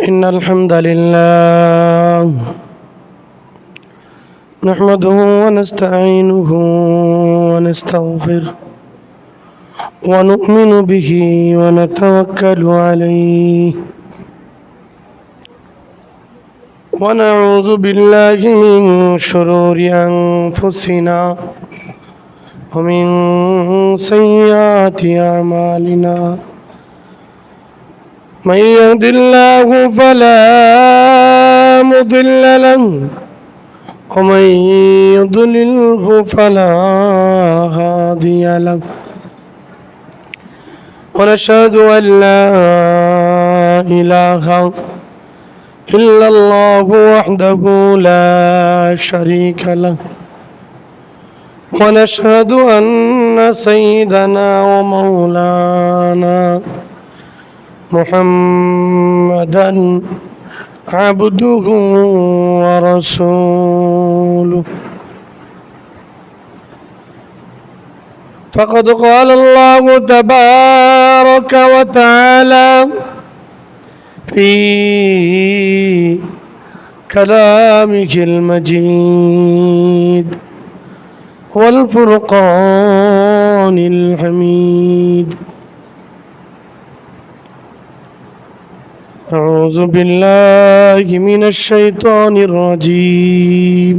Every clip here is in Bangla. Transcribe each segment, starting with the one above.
إن الحمد لله نحمده ونستعينه ونستغفره ونؤمن به ونتوكل عليه ونعوذ بالله من شرور أنفسنا ومن سيئات أعمالنا من يهد الله فلا مضل له ومن يضلله فلا هادي له ونشهد أن لا إله إلا الله وحده لا شريك له ونشهد أن سيدنا ومولانا محمدا عبده ورسوله فقد قال الله تبارك وتعالى في كلامه المجيد والفرقان الحميد أعوذ بالله من الشيطان الرجيم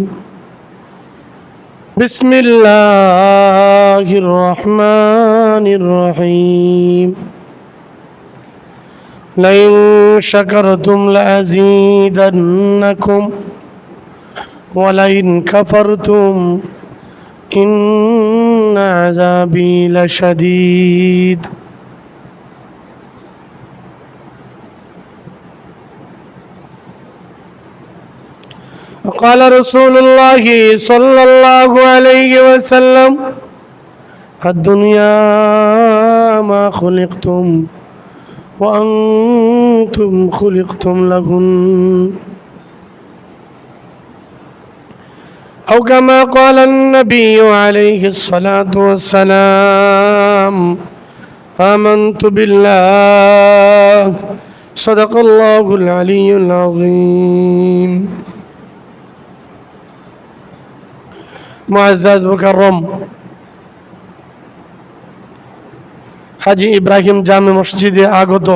بسم الله الرحمن الرحيم لئن شكرتم لأزيدنكم ولئن كفرتم إن عذابي لشديد وقال رسول الله صلى الله عليه وسلم الدنيا ما خلقتم وأنتم خلقتم لهن أو كما قال النبي عليه الصلاة والسلام آمنت بالله صدق الله العلي العظيم মুআজ্জাজ মুকাররম হাজী ইব্রাহিম জামে মসজিদে আগত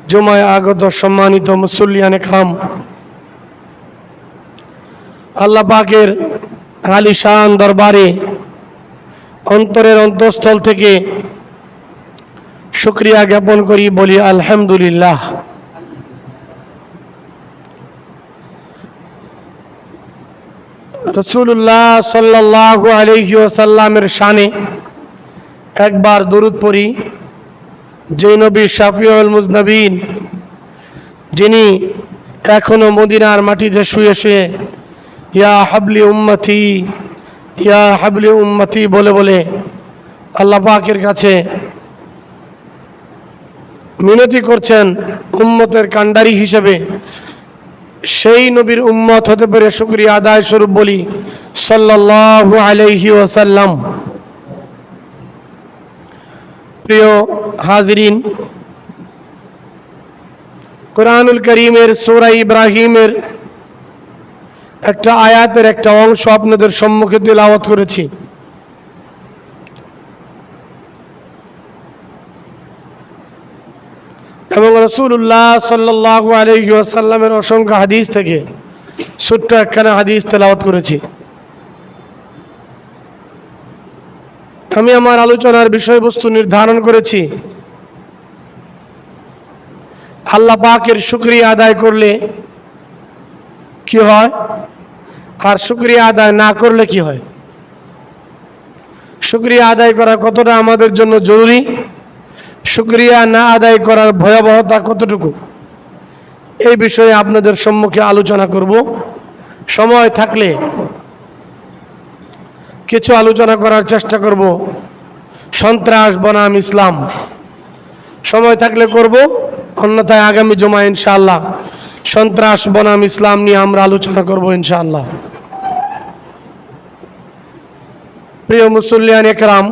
জুমায় আগত সম্মানিত মুসল্লিয়ানে کرام আল্লাহ পাকের আলিশান দরবারে অন্তরের অন্তঃস্থল থেকে শুকরিয়া জ্ঞাপন করি, বলি আলহামদুলিল্লাহ। রাসূলুল্লাহ সাল্লাল্লাহু আলাইহি ওয়াসাল্লামের শানে একবার দরুদ পড়ি, যে নবী শাফিউল মুজনবিন, যিনি এখনো মদিনার মাটিতে শুয়ে শুয়ে ইয়া হাবলি উম্মতি ইয়া হাবলি উম্মতি বলে বলে আল্লাহ পাকের কাছে মিনতি করছেন উম্মতের কান্ডারি হিসেবে, সেই নবীর উম্মত হতে পেরে শুকরিয়া আদায় স্বরূপ বলি সাল্লাল্লাহু আলাইহি ওয়াসাল্লাম। প্রিয় হাজিরিন, কুরআনুল কারীমের সূরা ইব্রাহিমের একটা আয়াতের একটা অংশ আপনাদের সম্মুখে তিলাওয়াত করেছি। এবং রাসূলুল্লাহ সাল্লাল্লাহু আলাইহি ওয়াসাল্লামের অসংখ্য হাদিস থেকে ছোট্ট একখানা হাদিস তেলাওয়াত করেছি। আমি আমার আলোচনার বিষয়বস্তু নির্ধারণ করেছি, আল্লাহ পাকের শুকরিয়া আদায় করলে কি হয় আর শুকরিয়া আদায় না করলে কি হয়, শুকরিয়া আদায় করা কতটা আমাদের জন্য জরুরি, শুকরিয়া না আদায় করার ভয়াবহতা কতটুকু, এই বিষয়ে আপনাদের সম্মুখে আলোচনা করব। সময় থাকলে কিছু আলোচনা করার চেষ্টা করব সন্ত্রাস বনাম ইসলাম, সময় থাকলে করব, অন্যথায় আগামী জুমা ইনশাআল্লাহ সন্ত্রাস বনাম ইসলাম নিয়ে আমরা আলোচনা করব ইনশাআল্লাহ। প্রিয় মুসল্লিয়ানে কেরাম,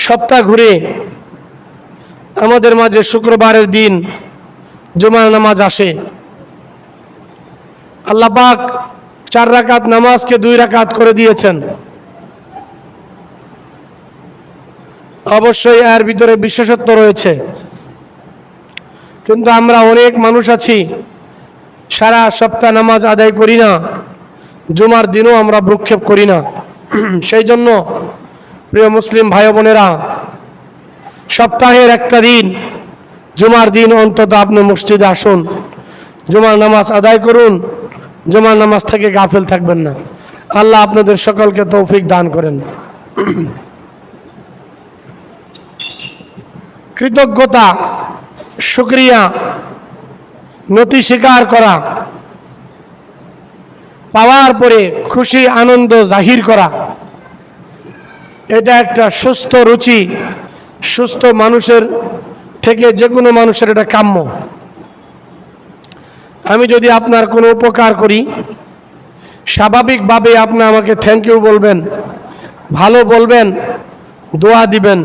সপ্তাহ ঘুরে আমাদের মাঝে শুক্রবারের দিন জুমার নামাজ আসে। আল্লাহ পাক 4 রাকাত নামাজকে 2 রাকাত করে দিয়েছেন। অবশ্যই এর ভিতরে বিশেষত্ব রয়েছে, কিন্তু আমরা অনেক মানুষ আছি সারা সপ্তাহ নামাজ আদায় করি না, জুমার দিনও আমরা ভ্রুক্ষেপ করি না। সেই জন্য প্রিয় মুসলিম ভাই বোনেরা, সপ্তাহের একটা দিন জুমার দিন অন্তত আপনি মসজিদে আসুন, জুমার নামাজ আদায় করুন, জুমার নামাজ থেকে গাফেল থাকবেন না। আল্লাহ আপনাদের সকলকে তৌফিক দান করেন। কৃতজ্ঞতা, শুকরিয়া, নতি স্বীকার করা, পাওয়ার পরে খুশি আনন্দ জাহির করা, এটা একটা সুস্থ রুচি, সুস্থ মানুষের থেকে যে কোনো মানুষের এটা কাম্য। আমি যদি আপনার কোনো উপকার করি, স্বাভাবিকভাবে আপনি আমাকে থ্যাংক ইউ বলবেন, ভালো বলবেন, দোয়া দিবেন,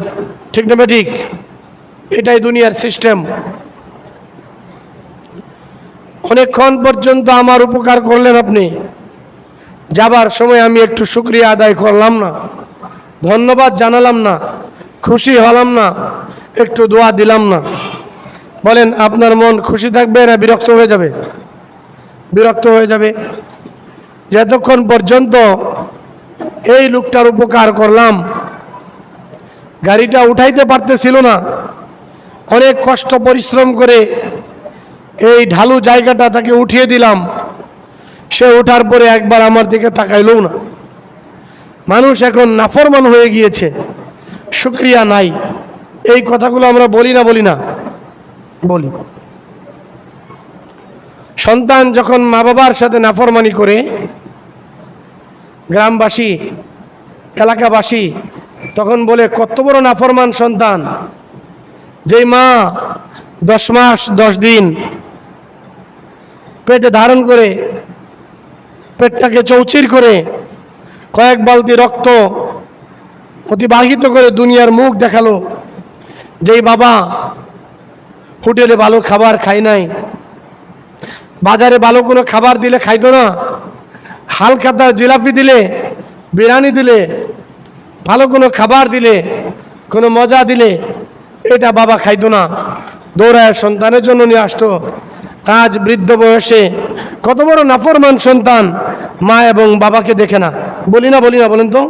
ঠিক না ঠিক? এটাই দুনিয়ার সিস্টেম। অনেকক্ষণ পর্যন্ত আমার উপকার করলেন আপনি, যাবার সময় আমি একটু শুকরিয়া আদায় করলাম না, ধন্যবাদ জানালাম না, খুশি হলাম না, একটু দোয়া দিলাম না, বলেন আপনার মন খুশি থাকবে না বিরক্ত হয়ে যাবে? বিরক্ত হয়ে যাবে। যতক্ষণ পর্যন্ত এই লোকটার উপকার করলাম, গাড়িটা উঠাইতে পারতেছিল না, অনেক কষ্ট পরিশ্রম করে এই ঢালু জায়গাটা তাকে উঠিয়ে দিলাম, সে ওঠার পরে একবার আমার দিকে তাকাইলও না। মানুষ এখন নাফরমান হয়ে গিয়েছে, শুকরিয়া নাই। এই কথাগুলো আমরা বলি না? বলি। সন্তান যখন মা বাবার সাথে নাফরমানি করে, গ্রামবাসী, এলাকাবাসী তখন বলে কত বড় নাফরমান সন্তান, যেই মা 10 মাস 10 দিন পেটে ধারণ করে, পেটটাকে চৌচির করে, কয়েক বালতি রক্ত অতিবাহিত করে দুনিয়ার মুখ দেখালো, যেই বাবা হোটেলে ভালো খাবার খায় নাই, বাজারে ভালো কোনো খাবার দিলে খাইতো না, হালখাতা জিলাপি দিলে, বিরিয়ানি দিলে, ভালো কোনো খাবার দিলে, কোনো মজা দিলে এটা বাবা খাইতো না, দৌড়ায় সন্তানের জন্য নিয়ে আসতো। আজ বৃদ্ধ বয়সে কত বড় নাফরমান সন্তান, মা এবং বাবাকে দেখে না। বলি না বলেন তো?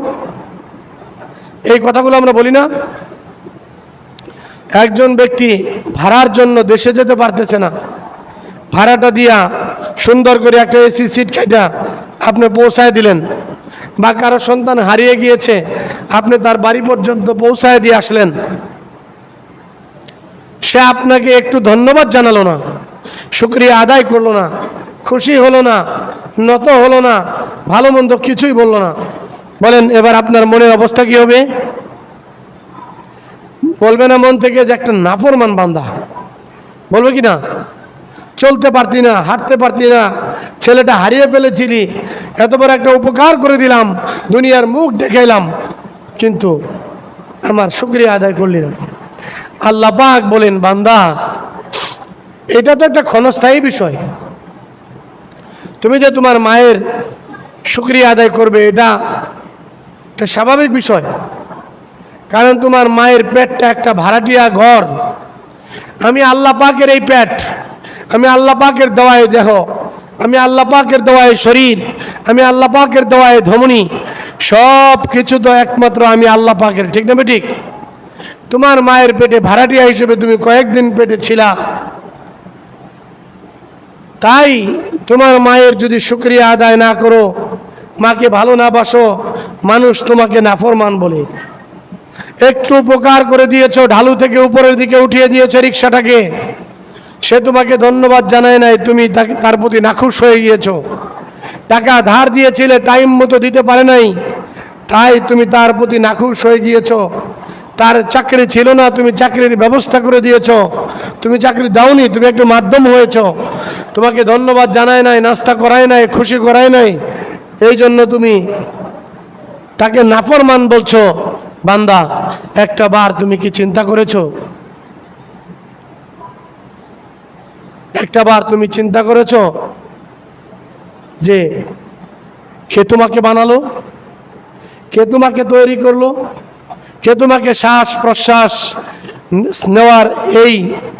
এই কথাগুলো আমরা বলি না? একজন ব্যক্তি ভাড়ার জন্য দেশে যেতে পারতেছে না, ভাড়াটা দিয়া সুন্দর করে একটা এসি সিট কাটা আপনি পৌঁছায় দিলেন, বা কারো সন্তান হারিয়ে গিয়েছে, আপনি তার বাড়ি পর্যন্ত পৌঁছায় দিয়ে আসলেন, সে আপনাকে একটু ধন্যবাদ জানালো না, শুকরিয়া আদায় করলো না, খুশি হলো না, নত হলো না, ভালো মন্দ কিছুই বললো না। বলেন এবার আপনার মনের অবস্থা কি হবে? বলবে না মন থেকে যে একটা নাফরমান বান্দা? বলবে কি না? চলতে পারতি না, হাঁটতে পারতি না, ছেলেটা হারিয়ে ফেলেছিলি, এত বড় একটা উপকার করে দিলাম, দুনিয়ার মুখ দেখাইলাম, কিন্তু আমার শুকরিয়া আদায় করলি না। আল্লাহ পাক বলেন, বান্দা এটা তো একটা ক্ষণস্থায়ী বিষয়, তুমি যে তোমার মায়ের শুকরিয়া আদায় করবে এটা একটা স্বাভাবিক বিষয়, কারণ তোমার মায়ের পেটটা একটা ভাড়াটিয়া ঘর। আমি আল্লাহ পাকের এই পেট, আমি আল্লাহ পাকের দেওয়ায় দেহ, আমি আল্লাহ পাকের দেওয়ায় শরীর, আমি আল্লাহ পাকের দেওয়ায় ধমনী, সব কিছু তো একমাত্র আমি আল্লাহ পাকের, ঠিক না ঠিক? তোমার মায়ের পেটে ভাড়াটিয়া হিসেবে তুমি কয়েকদিন পেটে ছিলা, তাই তোমার মায়ের যদি শুকরিয়া আদায় না করো, মাকে ভালো না বাসো, মানুষ তোমাকে নাফরমান বলে। একটু উপকার করে দিয়েছো, ঢালু থেকে উপরের দিকে উঠিয়ে দিয়েছো রিক্সাটাকে, সে তোমাকে ধন্যবাদ জানায় নাই, তুমি তাকে তার প্রতি নাখুশ হয়ে গিয়েছো। টাকা ধার দিয়েছিলে, টাইম মতো দিতে পারে নাই, তাই তুমি তার প্রতি নাখুশ হয়ে গিয়েছো। তার চাকরি ছিল না, তুমি চাকরির ব্যবস্থা করে দিয়েছো। তুমি চাকরি দাওনি, তুমি একটু মাধ্যম হয়েছো, তোমাকে ধন্যবাদ জানায় নাই, নাস্তা করায় নাই, খুশি করায় নাই, এই জন্য তুমি তাকে নাফরমান বলছো। বান্দা একটা বার তুমি কি চিন্তা করেছো? একটাবার তুমি চিন্তা করেছো যে কে তোমাকে বানালো, কে তোমাকে তৈরি করলো, কে তোমাকে শ্বাস প্রশ্বাস নেওয়ার এই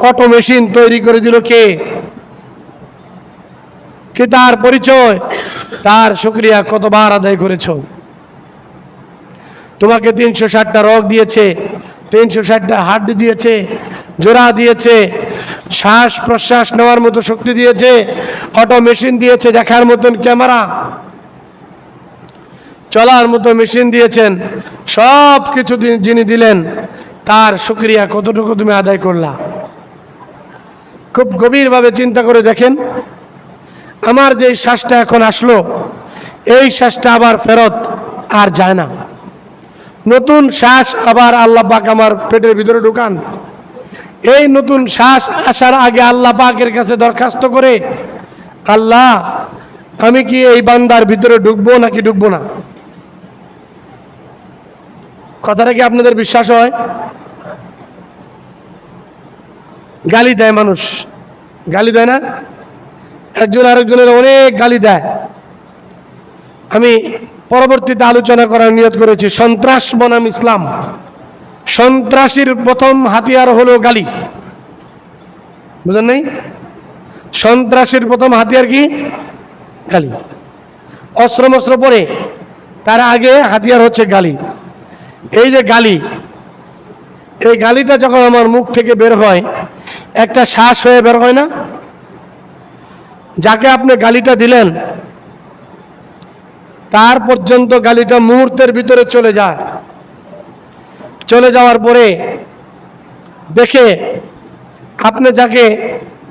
অটো মেশিন তৈরি করে দিল, কে কে তার পরিচয়, তার শুকরিয়া কতবার আদায় করেছো? তোমাকে 360টা রগ দিয়েছে, 360টা হাড্ডি দিয়েছে, জোড়া দিয়েছে, শ্বাস প্রশ্বাস নেওয়ার মতো শক্তি দিয়েছে, অটো মেশিন দিয়েছে, দেখার মতন ক্যামেরা, চলার মতো মেশিন দিয়েছেন। সব কিছু যিনি দিলেন তার শুকরিয়া কতটুকু তুমি আদায় করলা? খুব গভীরভাবে চিন্তা করে দেখেন, আমার যে শ্বাসটা এখন আসলো, এই শ্বাসটা আবার ফেরত আর যায় না। নতুন শ্বাস আবার আল্লাহ পাক আমার পেটের ভিতরে ঢুকান। এই নতুন শ্বাস আসার আগে আল্লাহ পাকের কাছে দরখাস্ত করে, আল্লাহ আমি কি এই বান্দার ভিতরে ঢুকবো নাকি ঢুকবো না? কথাটা কি আপনাদের বিশ্বাস হয়? গালি দেয় মানুষ, গালি দেয় না? একজন আরেকজনের অনেক গালি দেয়। আমি পরবর্তীতে আলোচনা করার নিয়ত করেছি সন্ত্রাস বনাম ইসলাম। সন্ত্রাসীর প্রথম হাতিয়ার হলো গালি, বুঝলেন নাই? সন্ত্রাসীর প্রথম হাতিয়ার কি? গালি। অস্ত্র মস্ত্র পরে তার আগে হাতিয়ার হচ্ছে গালি। এই যে গালি, এই গালিটা যখন আমার মুখ থেকে বের হয়, একটা শ্বাস হয়ে বের হয় না? যাকে আপনি গালিটা দিলেন তার পর্যন্ত গালিটা মুহূর্তের ভিতরে চলে যায়। চলে যাওয়ার পরে দেখে আপনি যাকে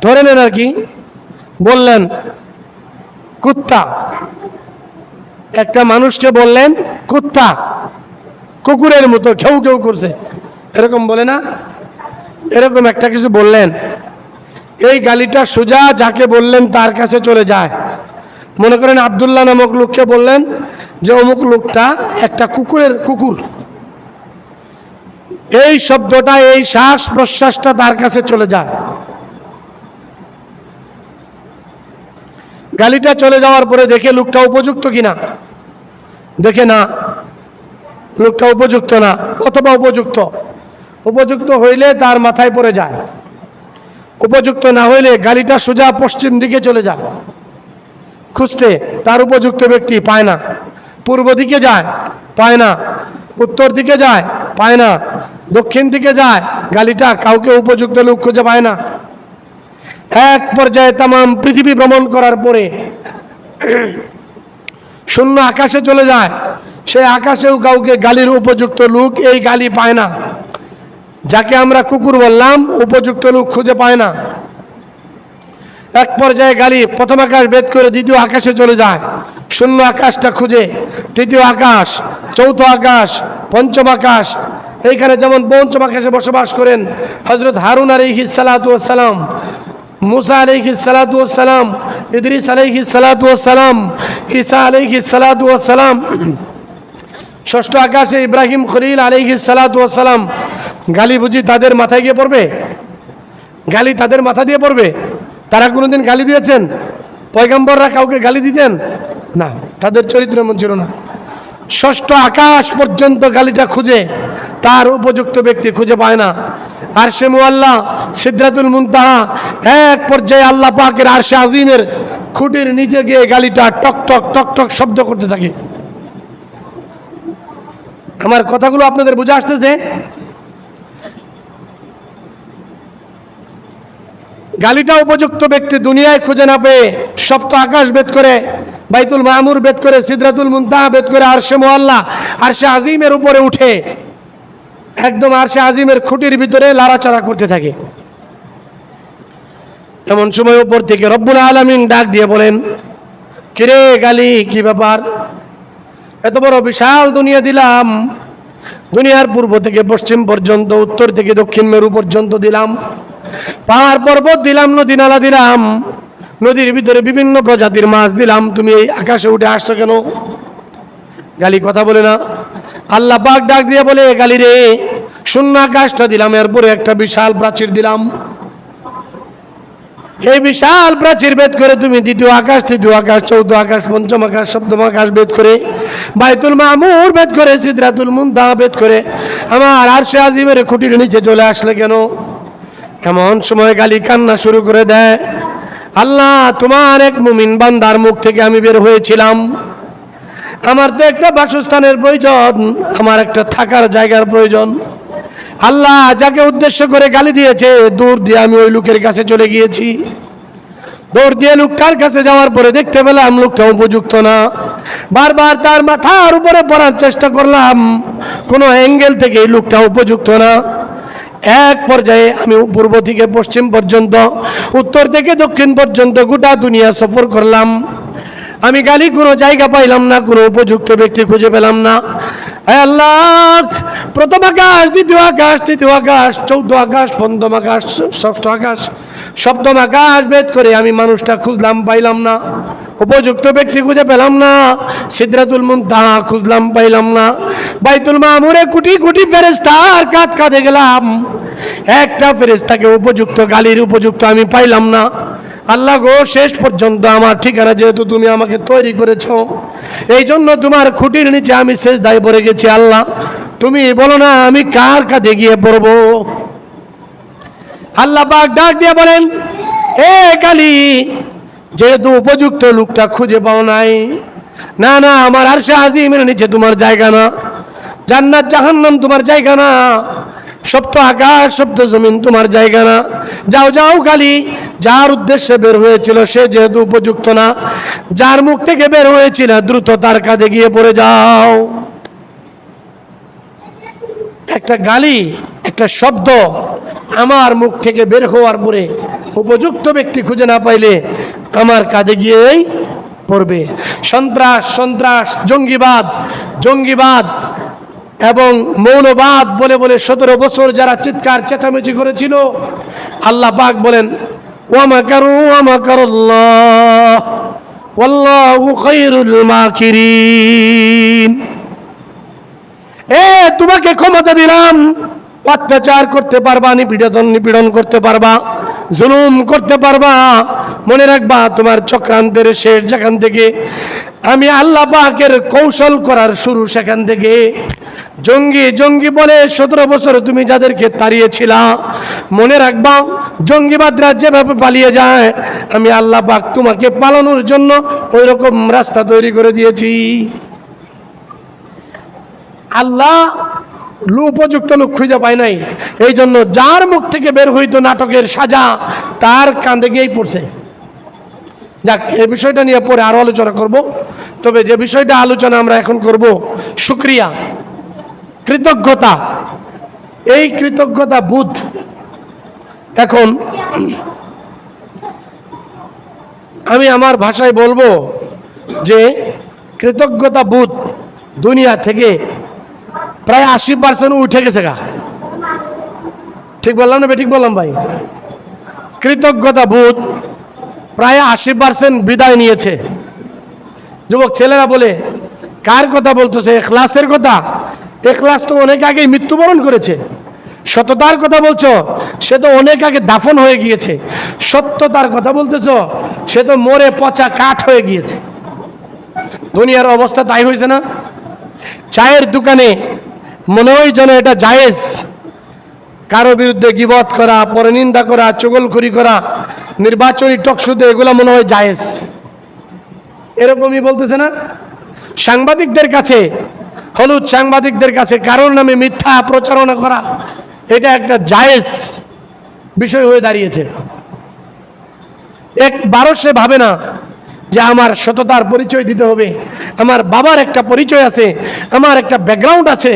ধরে নেন আর কি, বললেন কুত্তা, একটা মানুষকে বললেন কুত্তা, কুকুরের মতো ঘেউ ঘেউ করছে, এরকম বলে না? এরকম একটা কিছু বললেন, এই গালিটা সোজা যাকে বললেন তার কাছে চলে যায়। মনে করেন আব্দুল্লাহ নামক লোককে বললেন যে অমুক লোকটা একটা কুকুর, এই শব্দটা, এই শ্বাস প্রশ্বাসটা তার কাছে চলে যায়। গালিটা চলে যাওয়ার পরে দেখে লোকটা উপযুক্ত কিনা, দেখে না লোকটা উপযুক্ত না, অথবা উপযুক্ত হইলে তার মাথায় পড়ে যায়, উপযুক্ত না হইলে গালিটা সোজা পশ্চিম দিকে চলে যায় খুঁজতে, তার উপযুক্ত ব্যক্তি পায় না। পূর্ব দিকে যায়, পায় না। উত্তর দিকে যায়, পায় না। দক্ষিণ দিকে যায়, গালিটা কাউকে উপযুক্ত লোক খুঁজে পায় না। এক পর্যায়ে তাম পৃথিবী ভ্রমণ করার পরে শূন্য আকাশে চলে যায়, সে আকাশেও কাউকে গালির উপযুক্ত লোক এই গালি পায় না। যাকে আমরা কুকুর বললাম, উপযুক্ত লোক খুঁজে পায় না। এক পর্যায়ে গালি প্রথম আকাশ ভেদ করে দ্বিতীয় আকাশে চলে যায়, শূন্য আকাশটা খুঁজে, তৃতীয় আকাশ, চৌথ আকাশ, পঞ্চম আকাশ। এইখানে যেমন পঞ্চম আকাশে বসবাস করেন হযরত হারুন আলাইহিস সালাতু ওয়াস সালাম, মুসা আলাইহিস সালাতু ওয়াস সালাম, ইদ্রিস আলাইহিস সালাতু ওয়াস সালাম, ঈসা আলাইহিস সালাতু ওয়াস সালাম। ষষ্ঠ আকাশে ইব্রাহিম খলিল আলাইহিস সালাতু ওয়াস সালাম। গালি বুঝি তাদের মাথায় গিয়ে পড়বে? গালি তাদের মাথা দিয়ে পড়বে? তারা কোনোদিন গালি দিয়েছেন? পয়গম্বররা কাউকে গালি দিতেন না, তাদের চরিত্র এমন ছিল না। ষষ্ঠ আকাশ পর্যন্ত গালিটা খুঁজে, তার উপযুক্ত ব্যক্তি খুঁজে পায় না। আরশে মুআল্লা, সিদরাতুল মুনতাহা, এক পর্যায়ে আল্লাহ পাকের আরশে আজিমের খুঁটির নিচে গিয়ে গালিটা টক টক টক টক শব্দ করতে থাকে। আমার কথাগুলো আপনাদের বুঝে আসতেছে? গালিটা উপযুক্ত ব্যক্তি দুনিয়ায় খুঁজে না পেয়ে সপ্ত আকাশ ভেদ করে, বাইতুল মামুর ভেদ করে, সিদরাতুল মুনতাহা ভেদ করে আরশে মুআল্লা, আরশে আজিমের উপরে উঠে একদম আরশে আজিমের খুঁটির ভিতরে লাড়াচাড়া করতে থাকে। এমন সময় উপর থেকে রব্বুল আলামিন ডাক দিয়ে বলেন, কিরে গালি, কি ব্যাপার? এত বড় বিশাল দুনিয়া দিলাম, দুনিয়ার পূর্ব থেকে পশ্চিম পর্যন্ত, উত্তর থেকে দক্ষিণ মেরু পর্যন্ত দিলাম, পাহাড় পর্বত দিলাম, নদী নালা দিলাম, নদীর ভিতরে বিভিন্ন প্রজাতির মাছ দিলাম, তুমি এই আকাশে উঠে আসছো কেন? গালি কথা বলে না। আল্লাহ পাক ডাক দিয়ে বলে, গালি রে, শূন্য আকাশটা দিলাম, এরপরে একটা বিশাল প্রাচীর দিলাম, এই বিশাল প্রাচীর ভেদ করে তুমি দ্বিতীয় আকাশ, তৃতীয় আকাশ, চৌদ্দ আকাশ, পঞ্চম আকাশ, সপ্তম আকাশ ভেদ করে, বাইতুল মামুর ভেদ করে, সিদরাতুল মুনতাহা ভেদ করে আমার আরশে আজিমের খুঁটির নিচে চলে আসলে কেন? এমন সময় গালি কান্না শুরু করে দেয়, আল্লাহ, তোমার এক মুমিন বান্দার মুখ থেকে আমি বের হয়েছিলাম, আমার তো একটা বাসস্থানের প্রয়োজন, আমার একটা থাকার জায়গার প্রয়োজন। আল্লাহ, যাকে উদ্দেশ্য করে গালি দিয়েছে দূর দিয়ে আমি ওই লোকের কাছে চলে গিয়েছি। দৌড় দিয়ে লোকটার কাছে যাওয়ার পরে দেখতে পেলাম লোকটা উপযুক্ত না। বারবার তার মাথার উপরে পড়ার চেষ্টা করলাম, কোনো অ্যাঙ্গেল থেকে এই লোকটা উপযুক্ত না। এক পর্যায়ে আমি পূর্ব থেকে পশ্চিম পর্যন্ত, উত্তর থেকে দক্ষিণ পর্যন্ত গোটা দুনিয়া সফর করলাম। আমি গালি কোনো জায়গা পাইলাম না, কোনো উপযুক্ত ব্যক্তি খুঁজে পেলাম না। আল্লাহ, প্রথম আকাশ, দ্বিতীয় আকাশ, তৃতীয় আকাশ, চৌদ্দ আকাশ, পঞ্চম আকাশ, ষষ্ঠ আকাশ, সপ্তম আকাশ ভেদ করে আমি মানুষটা খুঁজলাম, পাইলাম না। উপযুক্ত ব্যক্তি খুঁজে পেলাম না। সিদরাতুল মুনতাহা খুঁজলাম, পাইলাম না। বাইতুল মামুরে কোটি কোটি ফেরেশতার কাঁধ কাঁধে গেলাম, একটা ফেরেশতাকে উপযুক্ত গালির উপযুক্ত আমি পাইলাম না। আল্লাহ গো, শেষ পর্যন্ত আমার ঠিকানা যেহেতু তুমি আমাকে তৈরি করেছো, এই জন্য তোমার খুঁটির নিচে আমি সেজদায় পড়ে গেছি। আল্লাহ, তুমি বলো না আমি কার কাঁধে গিয়ে পড়বো? আল্লাহ পাক ডাক দিয়ে বলেন, এ গালি, যেহেতু উপযুক্ত লোকটা খুঁজে পাও নাই, না না, আমার আরশে আজিমের নিচে তোমার জায়গা না, জান্নাত জাহান্নাম তোমার জায়গা না, সপ্ত আকাশ সপ্ত জমিন তোমার জায়গা না। যাও যাও গালি, যার উদ্দেশ্যে বের হয়েছিল সে যেহেতু উপযুক্ত না, যার মুখ থেকে বের হয়েছিল দ্রুত তার কাঁধে গিয়ে পড়ে যাও। একটা গালি, একটা শব্দ আমার মুখ থেকে বের হওয়ার পরে উপযুক্ত ব্যক্তি খুঁজে না পাইলে আমার কাঁধে গিয়েই পড়বে। সন্ত্রাস, সন্ত্রাস, জঙ্গিবাদ, জঙ্গিবাদ এবং মৌলবাদ বলে বলে 17 বছর যারা চিৎকার চেঁচামেচি করেছিল, আল্লাহ পাক বলেন, ওয়া মাকারু ওয়া মাকারুল্লাহ ওয়াল্লাহু খায়রুল মাকিরিন। তোমাকে ক্ষমতা দিলাম, অত্যাচার করতে পারবা, নিপীড়ন করতে পারবা, জুলুম করতে পারবা। মনে রাখবা, তোমার চক্রান্তের শেষ যেখান থেকে, আমি আল্লাহ পাকের কৌশল করার শুরু সেখান থেকে। জঙ্গি জঙ্গি বলে 17 বছর তুমি যাদেরকে তাড়িয়েছিলা, মনে রাখবা, জঙ্গিবাদরা যেভাবে পালিয়ে যায়, আমি আল্লাহ পাক তোমাকে পালানোর জন্য ওই রকম রাস্তা তৈরি করে দিয়েছি। আল্লাহ উপযুক্ত লোক খুঁজে পায় নাই, এই জন্য যার মুখ থেকে বের হইতো নাটকের সাজা তার কাঁধে গিয়েই পড়ছে। যাক, এই বিষয়টা নিয়ে পরে আরো আলোচনা করব। তবে যে বিষয়টা আলোচনা আমরা এখন করব, শুকরিয়া, কৃতজ্ঞতা। এই কৃতজ্ঞতা বোধ, এখন আমি আমার ভাষায় বলবো যে কৃতজ্ঞতা বোধ দুনিয়া থেকে প্রায় 80% উঠে গেছে গা। ঠিক বললাম না? ঠিক বললাম ভাই? কৃতজ্ঞতা বোধ প্রায় 80% বিদায় নিয়েছে। যুবক ছেলেরা বলে, কার কথা বলতেছে? এখলাসের কথা। এখলাস তো অনেক আগেই মৃত্যুবরণ করেছে। সততার কথা বলছো, সে তো অনেক আগে দাফন হয়ে গিয়েছে। সত্যতার কথা বলতেছো, সে তো মরে পচা কাঠ হয়ে গিয়েছে। দুনিয়ার অবস্থা তাই হয়েছে না? চায়ের দোকানে মনে হয় যেন এটা জায়েজ, কারো বিরুদ্ধে গীবত করা, পরনিন্দা করা, চুগলখড়ি করা, নির্বাচনী টকশোতে এগুলো মনে হয় জায়েজ, এরকমই বলতেছে না? সাংবাদিকদের কাছে, হলুদ সাংবাদিকদের কাছে কারোর নামে মিথ্যা প্রচারণা করা, এটা একটা জায়েজ বিষয় হয়ে দাঁড়িয়েছে। একবারও সে ভাবে না যে আমার সততার পরিচয় দিতে হবে, আমার বাবার একটা পরিচয় আছে, আমার একটা ব্যাকগ্রাউন্ড আছে,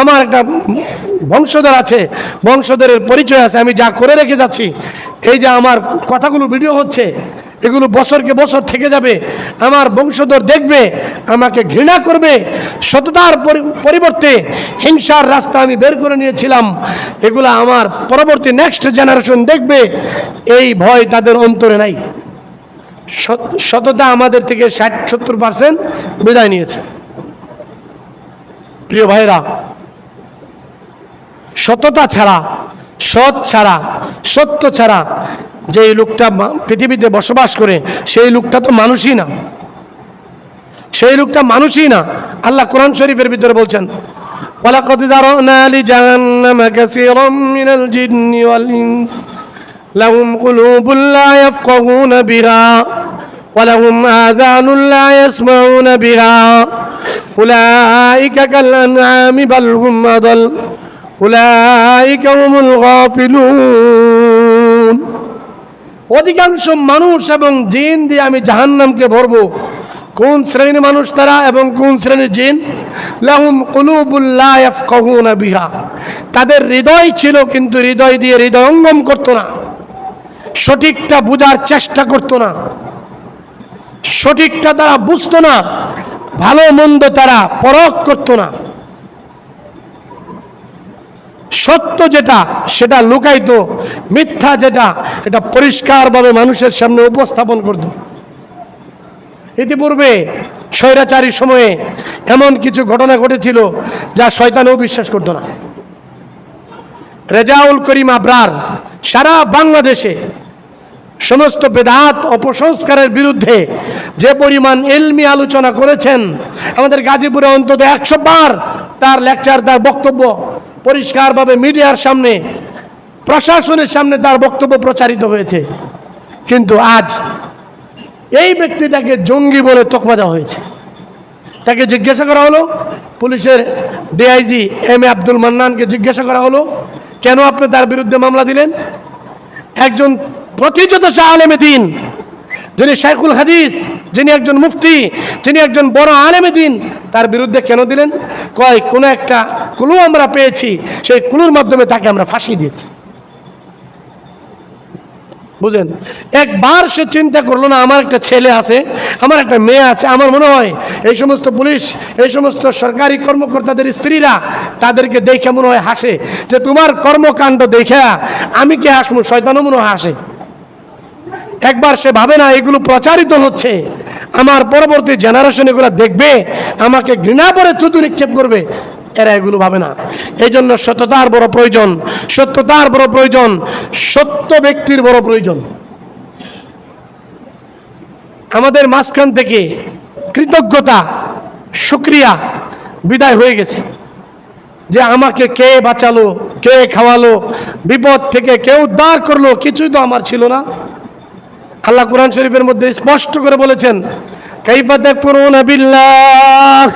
আমার একটা বংশধর আছে, বংশধরের পরিচয় আছে, আমি যা করে রেখে যাচ্ছি, এই যে আমার কথাগুলো ভিডিও হচ্ছে, এগুলো বছরকে বছর থেকে যাবে, আমার বংশধর দেখবে, আমাকে ঘৃণা করবে। সততার পরিবর্তে হিংসার রাস্তা আমি বের করে নিয়েছিলাম, এগুলো আমার পরবর্তী নেক্সট জেনারেশন দেখবে, এই ভয় তাদের অন্তরে নাই। সততা আমাদের থেকে 60-70% বিদায় নিয়েছে। প্রিয় ভাইরা, সততা ছাড়া, সৎ ছাড়া, সত্য ছাড়া যেই লোকটা পৃথিবীতে বসবাস করে সেই লোকটা তো মানুষই না, সেই লোকটা মানুষই না। আল্লাহ কোরআন শরীফের ভিতরে বলছেন, ওয়ালাকাদ যারানা লিজাহান্নামা কাসীরাম মিনাল জিন্নি ওয়াল ইনস লাহুম কুলুবুন লা ইয়াফকাহুনা বিহা ওয়া লাহুম আযানুন লা ইয়াসমাউনা বিহা উলাইকা কাল আনআমি বাল হুম আদাল উলাইকা হুমুল গাফিলুন। অধিকাংশ মানুষ এবং জিন দিয়ে আমি জাহান্নামকে ভরবো। কোন শ্রেণীর মানুষ তারা এবং কোন শ্রেণীর জিন? লাহুম কুলুবুন লা ইয়াফকাহুনা বিহা, তাদের হৃদয় ছিল কিন্তু হৃদয় দিয়ে হৃদয়ঙ্গম করতো না, সঠিকটা বোঝার চেষ্টা করতো না, সঠিকটা তারা বুঝতো না, ভালো মন্দ তারা পরখ করতো না, সত্য যেটা সেটা লুকাইতো, মিথ্যা যেটা এটা পরিষ্কারভাবে মানুষের সামনে উপস্থাপন করত। ইতিপূর্বে স্বৈরাচারী সময়ে এমন কিছু ঘটনা ঘটেছিল যা শয়তানও বিশ্বাস করত না। রেজাউল করিম আবরার সারা বাংলাদেশে সমস্ত বেদাত অপসংস্কারের বিরুদ্ধে যে পরিমাণ ইলমি আলোচনা করেছেন, আমাদের গাজীপুরে অন্তত 100 বার তার লেকচার, তার বক্তব্য পরিষ্কারভাবে মিডিয়ার সামনে, প্রশাসনের সামনে তার বক্তব্য প্রচারিত হয়েছে। কিন্তু আজ এই ব্যক্তিটাকে জঙ্গি বলে তকমা দেওয়া হয়েছে। তাকে জিজ্ঞাসা করা হলো, পুলিশের ডিআইজি এম এ আব্দুল মান্নানকে জিজ্ঞাসা করা হলো, কেন আপনি তার বিরুদ্ধে মামলা দিলেন? একজন প্রতিযতশা আলেমে দ্বীন, যিনি শাইখুল হাদিস, যিনি একজন মুফতি, যিনি একজন বড় আলেমে দ্বীন, তার বিরুদ্ধে কেন দিলেন? কয় কোনো একটা ক্লু আমরা পেয়েছি, সেই ক্লুর মাধ্যমে তাকে আমরা ফাঁসি দিয়েছি। বুঝেন, একবার সে চিন্তা করলো না আমার একটা ছেলে আছে, আমার একটা মেয়ে আছে। আমার মনে হয় এই সমস্ত পুলিশ, এই সমস্ত সরকারি কর্মকর্তাদের স্ত্রীরা তাদেরকে দেখে মনে হয় হাসে, যে তোমার কর্মকাণ্ড দেখে আমি কে হাসবো, শয়তানও মনে হয় হাসে। একবার সে ভাবে না এগুলো প্রচারিত হচ্ছে, আমার পরবর্তী জেনারেশন এগুলো দেখবে, আমাকে ঘৃণা করে থুতু নিক্ষেপ করবে, এরা এগুলো ভাবে না। এই জন্য সত্যতার বড় প্রয়োজন, সত্যতার বড় প্রয়োজন, সত্য ব্যক্তির বড় প্রয়োজন। আমাদের মাঝখান থেকে কৃতজ্ঞতা, শুকরিয়া বিদায় হয়ে গেছে, যে আমাকে কে বাঁচালো, কে খাওয়ালো, বিপদ থেকে কে উদ্ধার করলো, কিছুই তো আমার ছিল না। আল্লাহ কোরআন শরীফের মধ্যে স্পষ্ট করে বলেছেন, কাইফা তাকফুরুনা বিল্লাহ,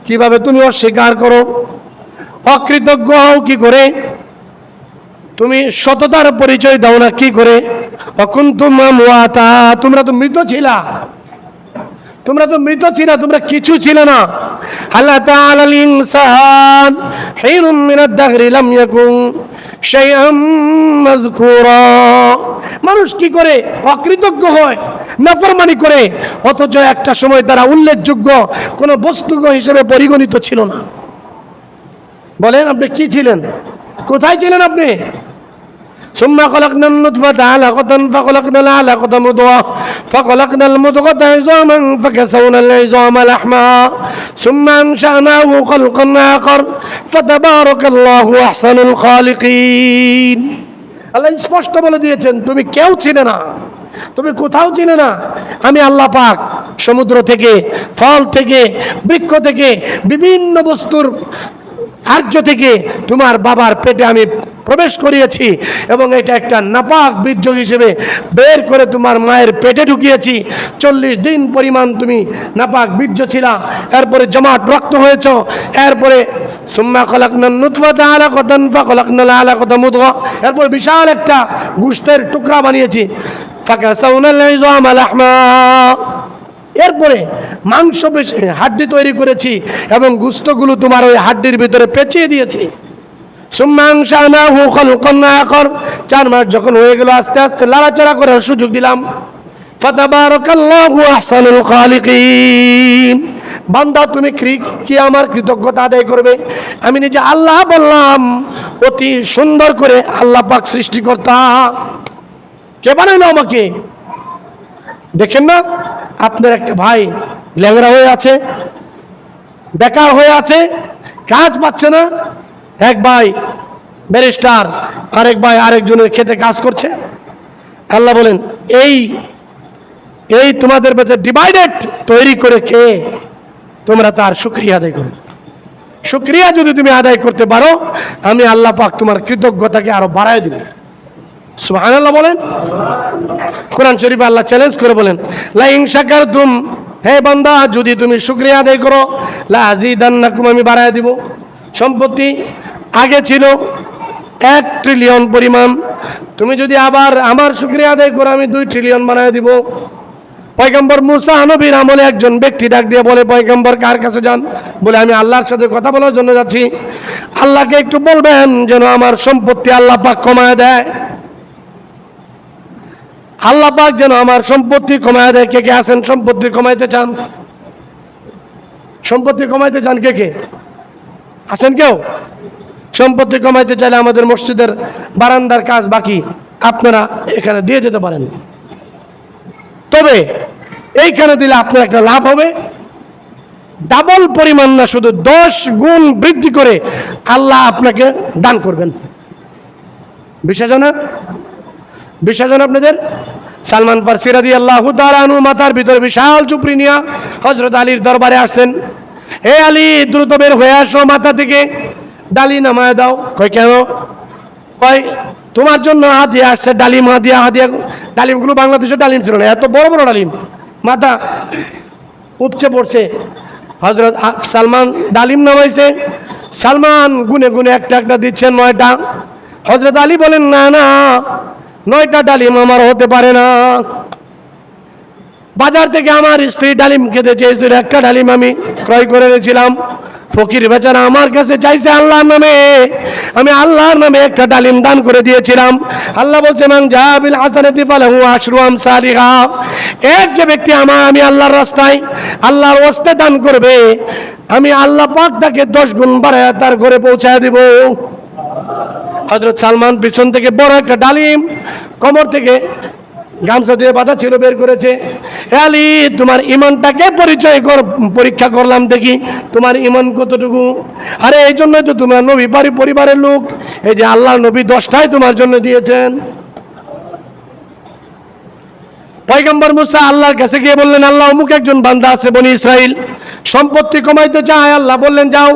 কিভাবে তুমি অস্বীকার করো, অকৃতজ্ঞ হও কি করে, তুমি সততার পরিচয় দাও না কি করে, অকুনতুম আমওয়াতা, তোমরা তো মৃত ছিলা, তোমরা তো মৃত ছিলা, তোমরা কিছু ছিল না। আল্লাহ তাআলাল ইনসান হিনুম মিনাদ দাহরি লাম ইয়াকুন শাইআম মাযকুরা, মানুষ কি করে অকৃতজ্ঞ হয়, নাফরমানি করে, অথচ একটা সময় তারা উল্লেখযোগ্য কোন বস্তু হিসেবে পরিগণিত ছিল না। বলেন আপনি কি ছিলেন, কোথায় ছিলেন আপনি? সুম্মা খলাকনান নুতফাতা আলাকাতান ফাখলাকনাল আলাকাতা মুদগা ফাখলাকনাল মুদগাতা ইযামান ফাকাসাওনাল ইযামা লাহমা সুম্মা আনশানাহু খালকান আখার ফাতাবারাকাল্লাহু আহসানুল খালিকিন। আল্লাহ স্পষ্ট বলে দিয়েছেন, তুমি কেউ ছিলে না, তুমি কোথাও ছিলে না। আমি আল্লাহ পাক সমুদ্র থেকে, ফল থেকে, বৃক্ষ থেকে, বিভিন্ন বস্তুর আর্য থেকে তোমার বাবার পেটে আমি প্রবেশ করিয়েছি এবং এটা একটা নাপাক বীর্য হিসেবে বের করে তোমার মায়ের পেটে ঢুকিয়েছি। 40 দিন পরিমাণ তুমি নাপাক বীর্য ছিলা, এরপরে জমাট রক্ত হয়েছ, এরপরে সুম্মা খলাকনান নুতফাতা আলাকাতান ফাখলাকনাল আলাকাতা মুদগা, এরপর বিশাল একটা গোশতের টুকরা বানিয়েছি, ফাকাসাওনাল ইযামা লাহমা, এরপরে মাংস পেশি হাড্ডি তৈরি করেছি এবং গোশতগুলো তোমার ওই হাড্ডির ভিতরে পেঁচিয়ে দিয়েছি। সুম্মা আনশানাহু খালকান আখার, 4 মাস যখন হয়ে গেল আস্তে আস্তে লাড়াচাড়া করার সুযোগ দিলাম। ফাতাবারাকাল্লাহু আহসানুল খালিকিন, বান্দা তুমি কি আমার কৃতজ্ঞতা আদায় করবে? আমি নিজে আল্লাহ বললাম, অতি সুন্দর করে আল্লাহ পাক সৃষ্টিকর্তা, কে বানাইলো আমাকে? দেখেন না, আপনার একটা ভাই ল্যাংড়া হয়ে আছে, বেকার হয়ে আছে, কাজ পাচ্ছে না, এক ভাই ব্যারিস্টার, আরেক ভাই আরেকজনের খেতে কাজ করছে, আল্লাহ বলেন এই এই তোমাদের কাছে ডিভাইডেড তৈরি করে খেয়ে তোমরা তার শুকরিয়া আদায় করো। শুকরিয়া যদি তুমি আদায় করতে পারো, আমি আল্লাহ পাক তোমার কৃতজ্ঞতাকে আরো বাড়ায় দিব। সুবহানাল্লাহ বলেন। কোরআন শরীফে আল্লাহ চ্যালেঞ্জ করে বলেন, লা ইন শাকারতুম, হে বান্দা যদি তুমি শুকরিয়া আদায় করো, লা আযীদান্নাকুম, আমি বাড়ায় দিব। সম্পত্তি আগে ছিল 1 ট্রিলিয়ন পরিমাণ, তুমি যদি আবার আমার শুকরিয়া আদায় করো, আমি 2 ট্রিলিয়ন বানায় দিব। পয়গম্বর মুসা নবীর আমলে একজন ব্যক্তি ডাক দিয়ে বলে, পয়গম্বর কার কাছে যান? বলে আমি আল্লাহর সাথে কথা বলার জন্য যাচ্ছি। আল্লাহকে একটু বলবেন যেন আমার সম্পত্তি আল্লাহ পাক কমায় দেয়। আল্লাহ পাক যেন আমার সম্পত্তি কমায় দেয়। কে কে আছেন সম্পত্তি কমাইতে চান? সম্পত্তি কমাইতে চান কে কে আছেন? কেউ? সম্পত্তি কমাইতে চাইলে আমাদের মসজিদের বারান্দার কাজ বাকি, আপনারা এখানে দিয়ে যেতে পারেন। তবে এইখানে দিলে আপনার একটা লাভ হবে, ডাবল পরিমাণ না, শুধু 10 গুণ বৃদ্ধি করে আল্লাহ আপনাকে দান করবেন। বিশ্বাস আপনাদের? সালমান ফারসি রাদিয়াল্লাহু তাআলা আনহু মাথার ভিতরে বিশাল চুপড়ি নিয়ে হযরত আলীর দরবারে আসছেন। হে আলী, দ্রুত বের হয়ে আসো, মাথা থেকে ডালি নামায় দাও। কয় কেন? কয় তোমার জন্য হাদিয়া আসছে, ডালিম হাদিয়া। ডালিমগুলো বাংলাদেশের ডালিম ছিল না, এত বড় বড় ডালিম, মাথা উপচে পড়ছে। হযরত সালমান ডালিম নামাইছে, সালমান গুনে গুনে একটা একটা দিচ্ছেন 9টা। হযরত আলী বলেন, না না, 9টা ডালিম আমার হতে পারে না। বাজার থেকে আমার স্ত্রী ডালিম খেতে চেয়েছিল, একটা ডালিম আমি ক্রয় করে এনেছিলাম। ফকির বেচারা আমার কাছে চাইছে আল্লাহর নামে, আমি আল্লাহর নামে একটা ডালিম দান করে দিয়েছিলাম। আল্লাহ বলছে, মান জাবিল হাসানাতি ফালাহু আশরু আমসালিহা, এক যে ব্যক্তি আমি আল্লাহর রাস্তায় আল্লাহর ওয়াস্তে দান করবে, আমি আল্লাহ পাক তাকে 10 গুণ বাড়ায় তার ঘরে পৌঁছায় দিব। হযরত সালমান পিছন থেকে বড় একটা ডালিম কোমর থেকে গামছা দিয়ে বাঁধা ছিল বের করেছে। আলী, তোমার ইমানটাকে পরীক্ষা করলাম, দেখি তোমার ইমান কতটুকু। আরে এই জন্যই তো তোমরা নবী পরিবারের লোক, এই যে আল্লাহ নবী 10টাই তোমার জন্য দিয়েছেন। পয়গম্বর মুসা আল্লাহর কাছে গিয়ে বললেন, আল্লাহ, অমুক একজন বান্দা আছে বনি ইসরাইল, সম্পত্তি কমাইতে চায়। আল্লাহ বললেন, যাও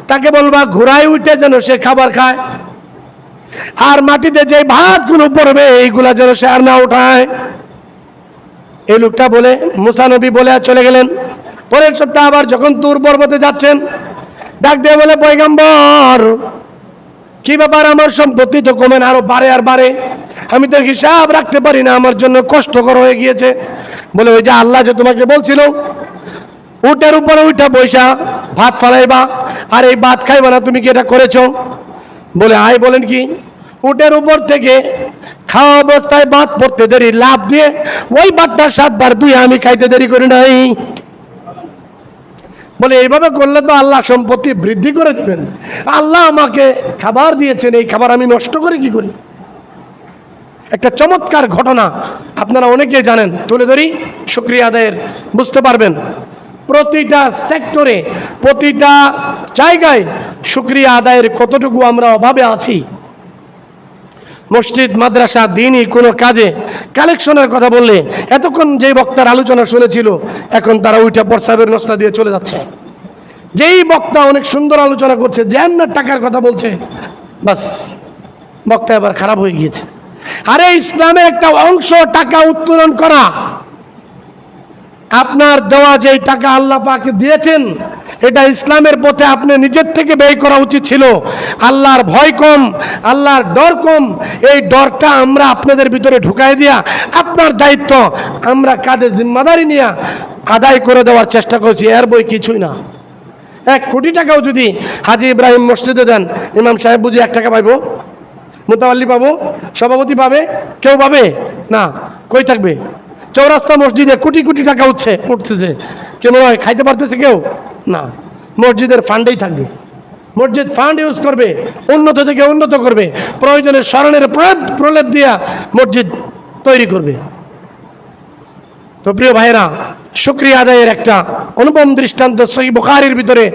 তাকে বলবা ঘোড়ায় উঠে যেন সে খাবার খায়, আর মাটিতে যে ভাতগুলো পড়বে এইগুলা যেন সে আর না উঠায়। এই লোকটা বলে, মুসা নবী বলে আর চলে গেলেন। পরের সপ্তাহে আবার যখন তুর পর্বতে যাচ্ছেন, ডাক দিয়ে বলে, পয়গম্বর কি ব্যাপার, আমার সম্পত্তি তো কমে না, আরো বাড়ে আর বাড়ে, আমি তো হিসাব রাখতে পারি না, আমার জন্য কষ্টকর হয়ে গিয়েছে। বলে, ওই যে আল্লাহ যে তোমাকে বলছিল উটের উপরে উঠা বৈশা ভাত ফালাইবা, আর এই ভাত খাইবা না, তুমি কি এটা করেছো? বলে, আয় বলেন কি? উটের উপর থেকে খাওয়া অবস্থায় ভাত পড়তে দেরি, লাভ দিয়ে ওই ভাতটা 7 বার দুই আমি খাইতে দেরি করি নাই। বলে, এইভাবে করলে তো আল্লাহ সম্পত্তি বৃদ্ধি করে দেবেন। আল্লাহ আমাকে খাবার দিয়েছেন, এই খাবার আমি নষ্ট করে কি করি? একটা চমৎকার ঘটনা আপনারা অনেকেই জানেন, তুলে ধরি, শুকরিয়া আদায়ের বুঝতে পারবেন। প্রতিটা সেক্টরে, প্রতিটা জায়গায় শুকরিয়া আদায়ের কতটুকু আমরা অভাবে আছি। মসজিদ, মাদ্রাসা, দিনই কোনো কাজে কালেকশনের কথা বললে, এতক্ষণ যে বক্তার আলোচনা শুনেছিল, এখন তারা ওইটা প্রস্রাবের নস্তা দিয়ে চলে যাচ্ছে। যেই বক্তা অনেক সুন্দর আলোচনা করছে, জান্নাত টাকার কথা বলছে, বাস বক্তা এবার খারাপ হয়ে গিয়েছে। আরে ইসলামে একটা অংশ টাকা উত্তোলন করা, আপনার দেওয়া যে টাকা আল্লাহ পাক দিয়েছেন, এটা ইসলামের পথে আপনি নিজের থেকে ব্যয় করা উচিত ছিল। আল্লাহর ভয় কম, আল্লাহর ডর কম, এই ডরটা আমরা আপনাদের ভিতরে ঢুকাই দিয়া আপনার দায়িত্ব আমরা কাঁধে জিম্মাদারি নিয়ে আদায় করে দেওয়ার চেষ্টা করছি, এর বই কিছুই না। 1 কোটি টাকাও যদি হাজী ইব্রাহিম মসজিদে দেন, ইমাম সাহেব বুঝি 1 টাকা পাইব? মুতাওয়াল্লি পাবো? সভাপতি পাবে? কেউ পাবে না। কই থাকবে? চৌরাস্তা মসজিদে কোটি কোটি টাকা উঠতেছে, কেন হয়? খাইতে পারতেছে কেউ না। মসজিদের ফান্ডেই থাকবে, মসজিদ ফান্ড ইউজ করবে, উন্নত থেকে উন্নত করবে, প্রয়োজনে স্মরণের প্রলেপ দিয়া মসজিদ তৈরি করবে। তো প্রিয় ভাইরা, শুকরিয়া আদায়ের একটা অনুপম দৃষ্টান্ত সহিহ বুখারীর ভিতরে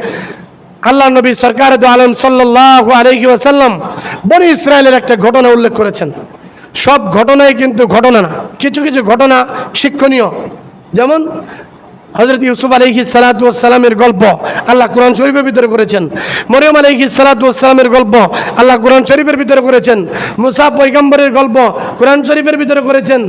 আল্লাহ নবী সরকার দু আলম সাল্লাল্লাহু আলাইহি ওয়াসাল্লাম বনি ইসরায়েলের একটা ঘটনা উল্লেখ করেছেন। সব ঘটনাই কিন্তু ঘটনা না, কিছু কিছু ঘটনা শিক্ষণীয়। যেমন হযরত ইউসুফ আলাইহিস সালাতু ওয়াস সালামের গল্প আল্লাহ কোরআন শরীফের ভিতরে করেছেন। মরিয়ম আলাইহিস সালাতু ওয়াস সালামের গল্প আল্লাহ কোরআন শরীফের ভিতরে করেছেন। মুসা পয়গম্বরের গল্প কোরআন শরীফের ভিতরে করেছেন।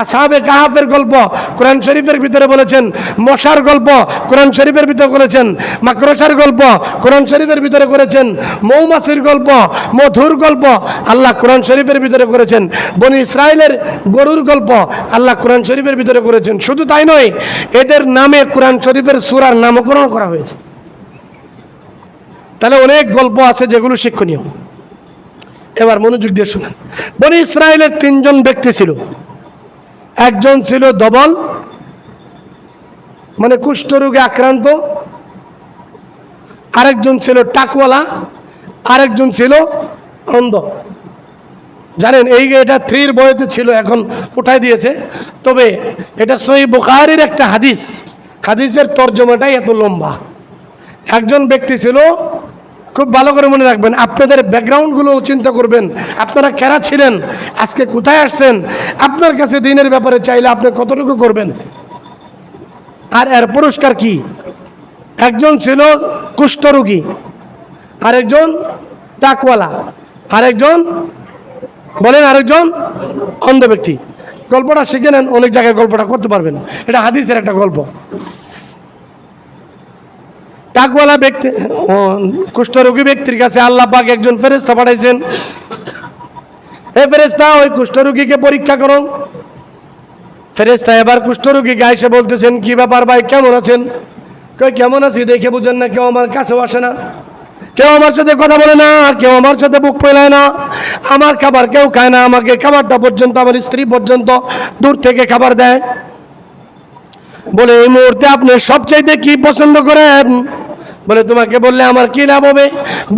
আসহাবে কাহাফের গল্প কোরআন শরীফের ভিতরে বলেছেন। মশার গল্প কোরআন শরীফের ভিতরে করেছেন। মাকড়সার গল্প কোরআন শরীফের ভিতরে করেছেন। মৌমাছির গল্প, মধুর গল্প আল্লাহ কোরআন শরীফের ভিতরে করেছেন। বনি ইসরাইলের গরুর গল্প আল্লাহ কোরআন শরীফের ভিতরে করেছেন। শুধু তাই নয়, এদের নামে কোরআন শরীফের সূরার নামকরণ করা হয়েছে। তাহলে অনেক গল্প আছে যেগুলো শিক্ষণীয়। এবার মনোযোগ দিয়ে শুনেন। বনি ইসরায়েলের 3 জন ব্যক্তি ছিল। একজন ছিল ধবল, মানে কুষ্ঠরোগে আক্রান্ত, আরেকজন ছিল টাকওয়ালা, আরেকজন ছিল অন্ধ। জানেন এটা 3 বইতে ছিল, এখন উঠাই দিয়েছে। তবে এটা সহিহ বুখারীর একটা হাদিস, হাদিসের তর্জমাটাই এত লম্বা। একজন ব্যক্তি ছিল, খুব ভালো করে মনে রাখবেন, আপনাদের ব্যাকগ্রাউন্ডগুলো চিন্তা করবেন, আপনারা কারা ছিলেন, আজকে কোথায় আসছেন, আপনার কাছে দিনের ব্যাপারে চাইলে আপনি কতটুকু করবেন, আর এর পুরস্কার কি। একজন ছিল কুষ্ঠরোগী, আরেকজন টাকওয়ালা, আরেকজন বলেন আরেকজন অন্ধ ব্যক্তি। গল্পটা শিখে নেন, অনেক জায়গায় গল্পটা করতে পারবেন। এটা হাদিসের একটা গল্প। টাকওয়ালা ব্যক্তি, কুষ্ঠরোগী ব্যক্তির কাছে আল্লাহ পাক একজন ফেরেশতা পাঠাইছেন। হে ফেরেশতা, ওই কুষ্ঠরোগীকে পরীক্ষা করো। ফেরেশতা এবার কুষ্ঠরোগীকে এসে বলতেছেন, কি ব্যাপার ভাই, কেমন আছেন? কই কেমন আছি দেখে বুঝেন না, কেউ আমার কাছেও আসে না, কেউ আমার সাথে কথা বলে না, কেউ আমার সাথে বুক পেলায় না, আমার খাবার কেউ খায় না, আমাকে খাবারটা পর্যন্ত আমার স্ত্রী পর্যন্ত দূর থেকে খাবার দেয়। বলে এই মুহূর্তে আপনি সবচাইতে কি পছন্দ করেন? বলে তোমাকে বললে আমার কি লাভ হবে?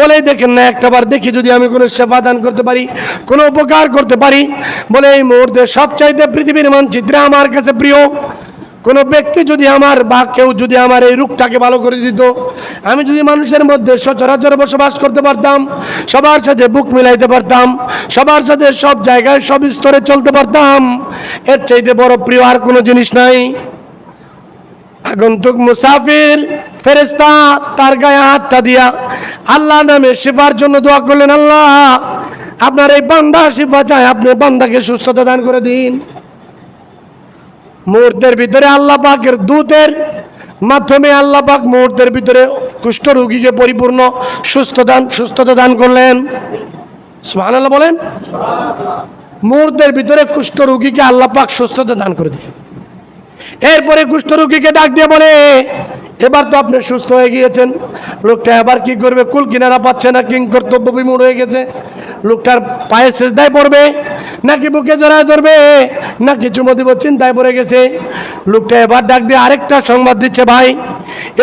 বলে দেখেন না, একটাবার দেখি যদি আমি কোনো সেবা দান করতে পারি, কোনো উপকার করতে পারি। বলে এই মুহূর্তে সবচাইতে পৃথিবীর মানচিত্রে আমার কাছে প্রিয় কোনো ব্যক্তি যদি আমার বা কেউ যদি আমার এই রূপটাকে ভালো করে দিত, আমি যদি মানুষের মধ্যে সচরাচর বসবাস করতে পারতাম, সবার সাথে বুক মিলাইতে পারতাম, সবার সাথে সব জায়গায় সব স্তরে চলতে পারতাম, এর চাইতে বড় প্রিয় আর কোনো জিনিস নাই। আগন্তুক মুসাফির ফেরেশতা তার গায়ে হাতটা দিয়া আল্লাহ নামে শিফার জন্য দোয়া করলেন, আল্লাহ আপনার এই বান্দা শিফা চায়, আপনি বান্দাকে সুস্থতা দান করে দিন। মুহূর্তের ভিতরে আল্লাহ পাকের দূতের মাধ্যমে আল্লাহ পাক মুহূর্তের ভিতরে কুষ্ঠ রোগীকে পরিপূর্ণ সুস্থতা দান করলেন। সুবহানাল্লাহ বলেন। মুহূর্তের ভিতরে কুষ্ঠ রোগীকে আল্লাহ পাক সুস্থতা দান করে দিলেন। এরপরে কুষ্ঠ রোগীকে ডাক দিয়ে বলে, এবার তো আপনি সুস্থ হয়ে গিয়েছেন, লোকটা এবার কি করবে? কুল কিনারা পাচ্ছে না, কিং কর্তব্য বিমূঢ় হয়ে গেছে। লোকটার পায়ে সেজদায় পড়বে নাকি বুকে জড়ায় ধরবে নাকি চুমো দিব, চিন্তায় পড়ে গেছে। লোকটা এবার ডাক দিয়ে আরেকটা সংবাদ দিচ্ছে, ভাই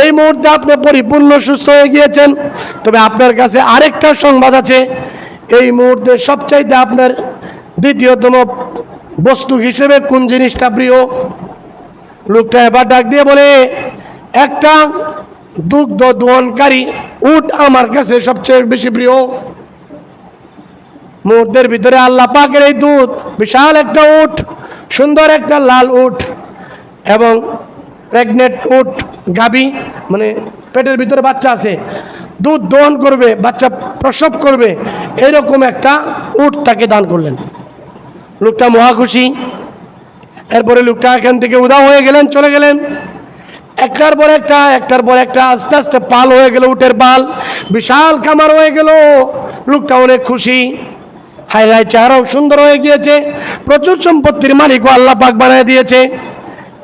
এই মুহূর্তে আপনি পরিপূর্ণ সুস্থ হয়ে গিয়েছেন, তবে আপনার কাছে আরেকটা সংবাদ আছে। এই মুহূর্তে সবচাইতে আপনার দ্বিতীয়তম বস্তু হিসেবে কোন জিনিসটা প্রিয়? লোকটা এবার ডাক দিয়ে বলে, একটা দুগ্ধ দোহনকারী উট আমার কাছে সবচেয়ে বেশি প্রিয়। মুহূর্তের ভিতরে আল্লাহ পাকের এই দুধ, বিশাল একটা উট, সুন্দর একটা লাল উট এবং প্রেগনেন্ট উট, গাভী, মানে পেটের ভিতরে বাচ্চা আছে, দুধ দহন করবে, বাচ্চা প্রসব করবে, এরকম একটা উট তাকে দান করলেন। লোকটা মহা খুশি। এরপরে লোকটা এখান থেকে উধাও হয়ে গেলেন, চলে গেলেন। একটার পর একটা আস্তে আস্তে পাল হয়ে গেল, উটের পাল, বিশাল খামার হয়ে গেল। লোকটা অনেক খুশি, হাই হাই চেহারাও সুন্দর হয়ে গিয়েছে, প্রচুর সম্পত্তির মালিকও আল্লাহ পাক বানিয়ে দিয়েছে।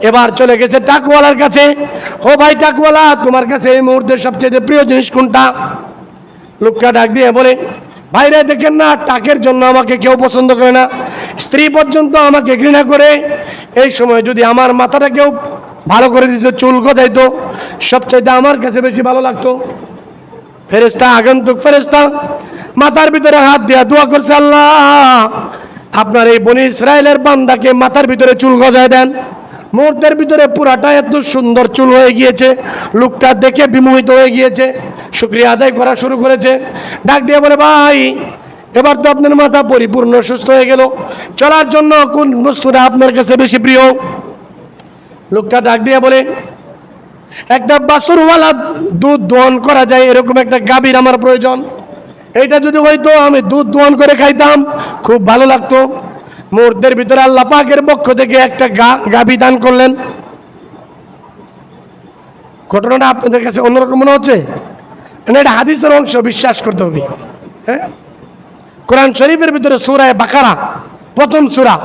এবার চলে গেছে টাকওয়ালার কাছে, ও ভাই টাকওয়ালা, তোমার কাছে এই মুহূর্তে সবচেয়ে প্রিয় জিনিস কোনটা? লোকটা ডাক দিয়ে বলে, ভাইরা দেখেন না, টাকের জন্য আমাকে কেউ পছন্দ করে না, স্ত্রী পর্যন্ত আমাকে ঘৃণা করে। এই সময় যদি আমার মাথাটা কেউ ভালো করে দিত, চুল গজাইতো, সবচাইতে আমার কাছে বেশি ভালো লাগতো। ফেরেশতা, আগন্তুক ফেরেশতা মাথার ভিতরে হাত দিয়া দোয়া করছে, আল্লাহ আপনার এই বনি ইসরায়েলের বান্দাকে মাথার ভিতরে চুল গজায় দেন। মুহূর্তের ভিতরে পুরাটা এত সুন্দর চুল হয়ে গিয়েছে, লোকটা দেখে বিমোহিত হয়ে গিয়েছে, শুকরিয়া আদায় করা শুরু করেছে। ডাক দিয়ে বলে, ভাই এবার তো আপনার মাথা পরিপূর্ণ সুস্থ হয়ে গেল। চলার জন্য কোন বস্তুটা আপনার কাছে বেশি প্রিয়? লোকটা ডাক দিয়ে বলে, একটা বাছুরওয়ালা দুধ দোহন করা যায় এরকম একটা গাভীর আমার প্রয়োজন। এইটা যদি হইতো আমি দুধ দোহন করে খাইতাম, খুব ভালো লাগতো। মুহূর্তের ভিতরে আল্লাহ পাকের পক্ষ থেকে একটা গাভী দান করলেন। ঘটনাটা আপনাদের কাছে অন্যরকম মনে হচ্ছে? এটা হাদিসের অংশ, বিশ্বাস করতে হবে। হ্যাঁ, কোরআন শরীফের ভিতরে সূরা বাকারা প্রথম সূরা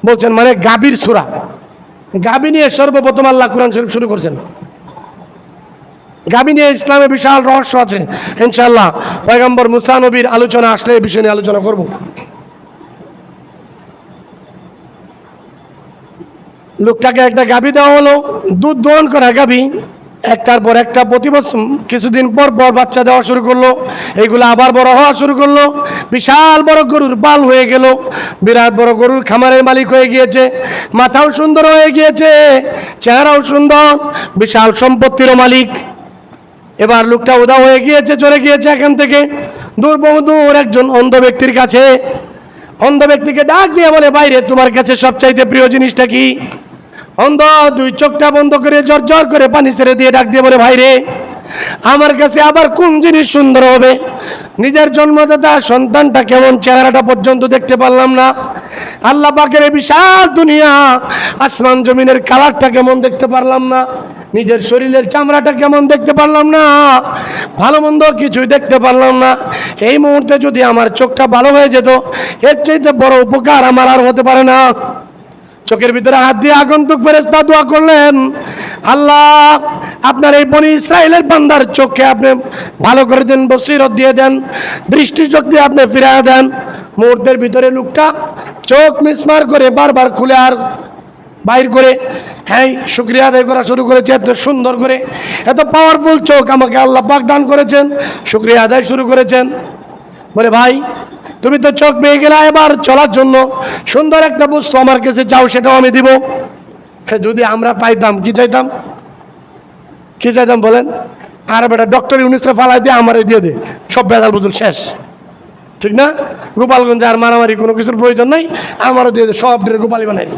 বলছেন, মানে গাভীর সূরা। গাভী নিয়ে সর্বপ্রথম আল্লাহ কোরআন শরীফ শুরু করছেন। গাভী নিয়ে ইসলামে বিশাল রহস্য আছে। ইনশাআল্লাহ পয়গম্বর মুসা নবীর আলোচনা আসলে এই বিষয় নিয়ে আলোচনা করব। লোকটাকে একটা গাভী দেওয়া হলো, দুধ দোহন করা গাভী। একটার পর একটা প্রতি বছর কিছুদিন পর পর বাচ্চা দেওয়া শুরু করলো। এইগুলো আবার বড় হওয়া শুরু করলো। বিশাল বড় গরুর পাল হয়ে গেল। বিরাট বড় গরুর খামারের মালিক হয়ে গিয়েছে। মাথাও সুন্দর হয়ে গিয়েছে, চেহারাও সুন্দর, বিশাল সম্পত্তিরও মালিক। এবার লোকটা উদা হয়ে গিয়েছে, চলে গিয়েছে এখান থেকে দূর বহুদূর একজন অন্ধ ব্যক্তির কাছে। অন্ধ ব্যক্তিকে ডাক দিয়ে বলে, বাইরে তোমার কাছে সবচাইতে প্রিয় জিনিসটা কি? অন্ধ দুই চোখটা বন্ধ করে জর জর করে পানি ছেড়ে দিয়ে ডাক দিয়ে বলে, ভাইরে আমার কাছে আবার কোন জিনিস সুন্দর হবে? নিজের জন্মদাতা সন্তানটা কেমন, চেহারাটা পর্যন্ত দেখতে পারলাম না। আল্লাহ পাকের বিশাল দুনিয়া, আসমান জমিনের কালারটা কেমন দেখতে পারলাম না। নিজের শরীরের চামড়াটা কেমন দেখতে পারলাম না। ভালো মন্দ কিছুই দেখতে পারলাম না। এই মুহূর্তে যদি আমার চোখটা ভালো হয়ে যেত, এর চাইতে বড় উপকার আমার আর হতে পারে না। চোখের ভিতরে হাত দিয়ে আগন্তুক ফেরেশতা দোয়া করলেন, আল্লাহ আপনার এই বনি ইসরাইলের বান্দার চোখকে আপনি ভালো করে দেন, বসিরত দিয়ে দেন, দৃষ্টিশক্তি আপনি ফিরিয়ে দেন। মুহূর্তের ভিতরে লোকটা চোখ মিসমার করে বারবার খুলে আর বাইর করে, হ্যাঁ, শুকরিয়া আদায় করা শুরু করেছে। এত সুন্দর করে, এত পাওয়ারফুল চোখ আমাকে আল্লাহ পাক দান করেছেন, শুকরিয়া আদায় শুরু করেছেন। বলে, ভাই তুমি তো চোখ পেয়ে গেলে, এবার চলার জন্য সুন্দর একটা বস্তু আমার কাছে চাও, সেটাও আমি দিব। যদি আমরা পাইতাম, কি চাইতাম? কি চাইতাম বলেন? আর বেটা ডক্টর ইউনিসরা ফালাই দিয়ে আমারে দিয়ে দে, সব বেদাল বদল শেষ, ঠিক না? গোপালগঞ্জে আর মারামারি কোনো কিছুর প্রয়োজন নাই, আমারও দিয়ে দে, সব দিয়ে গোপালি বানাই দি।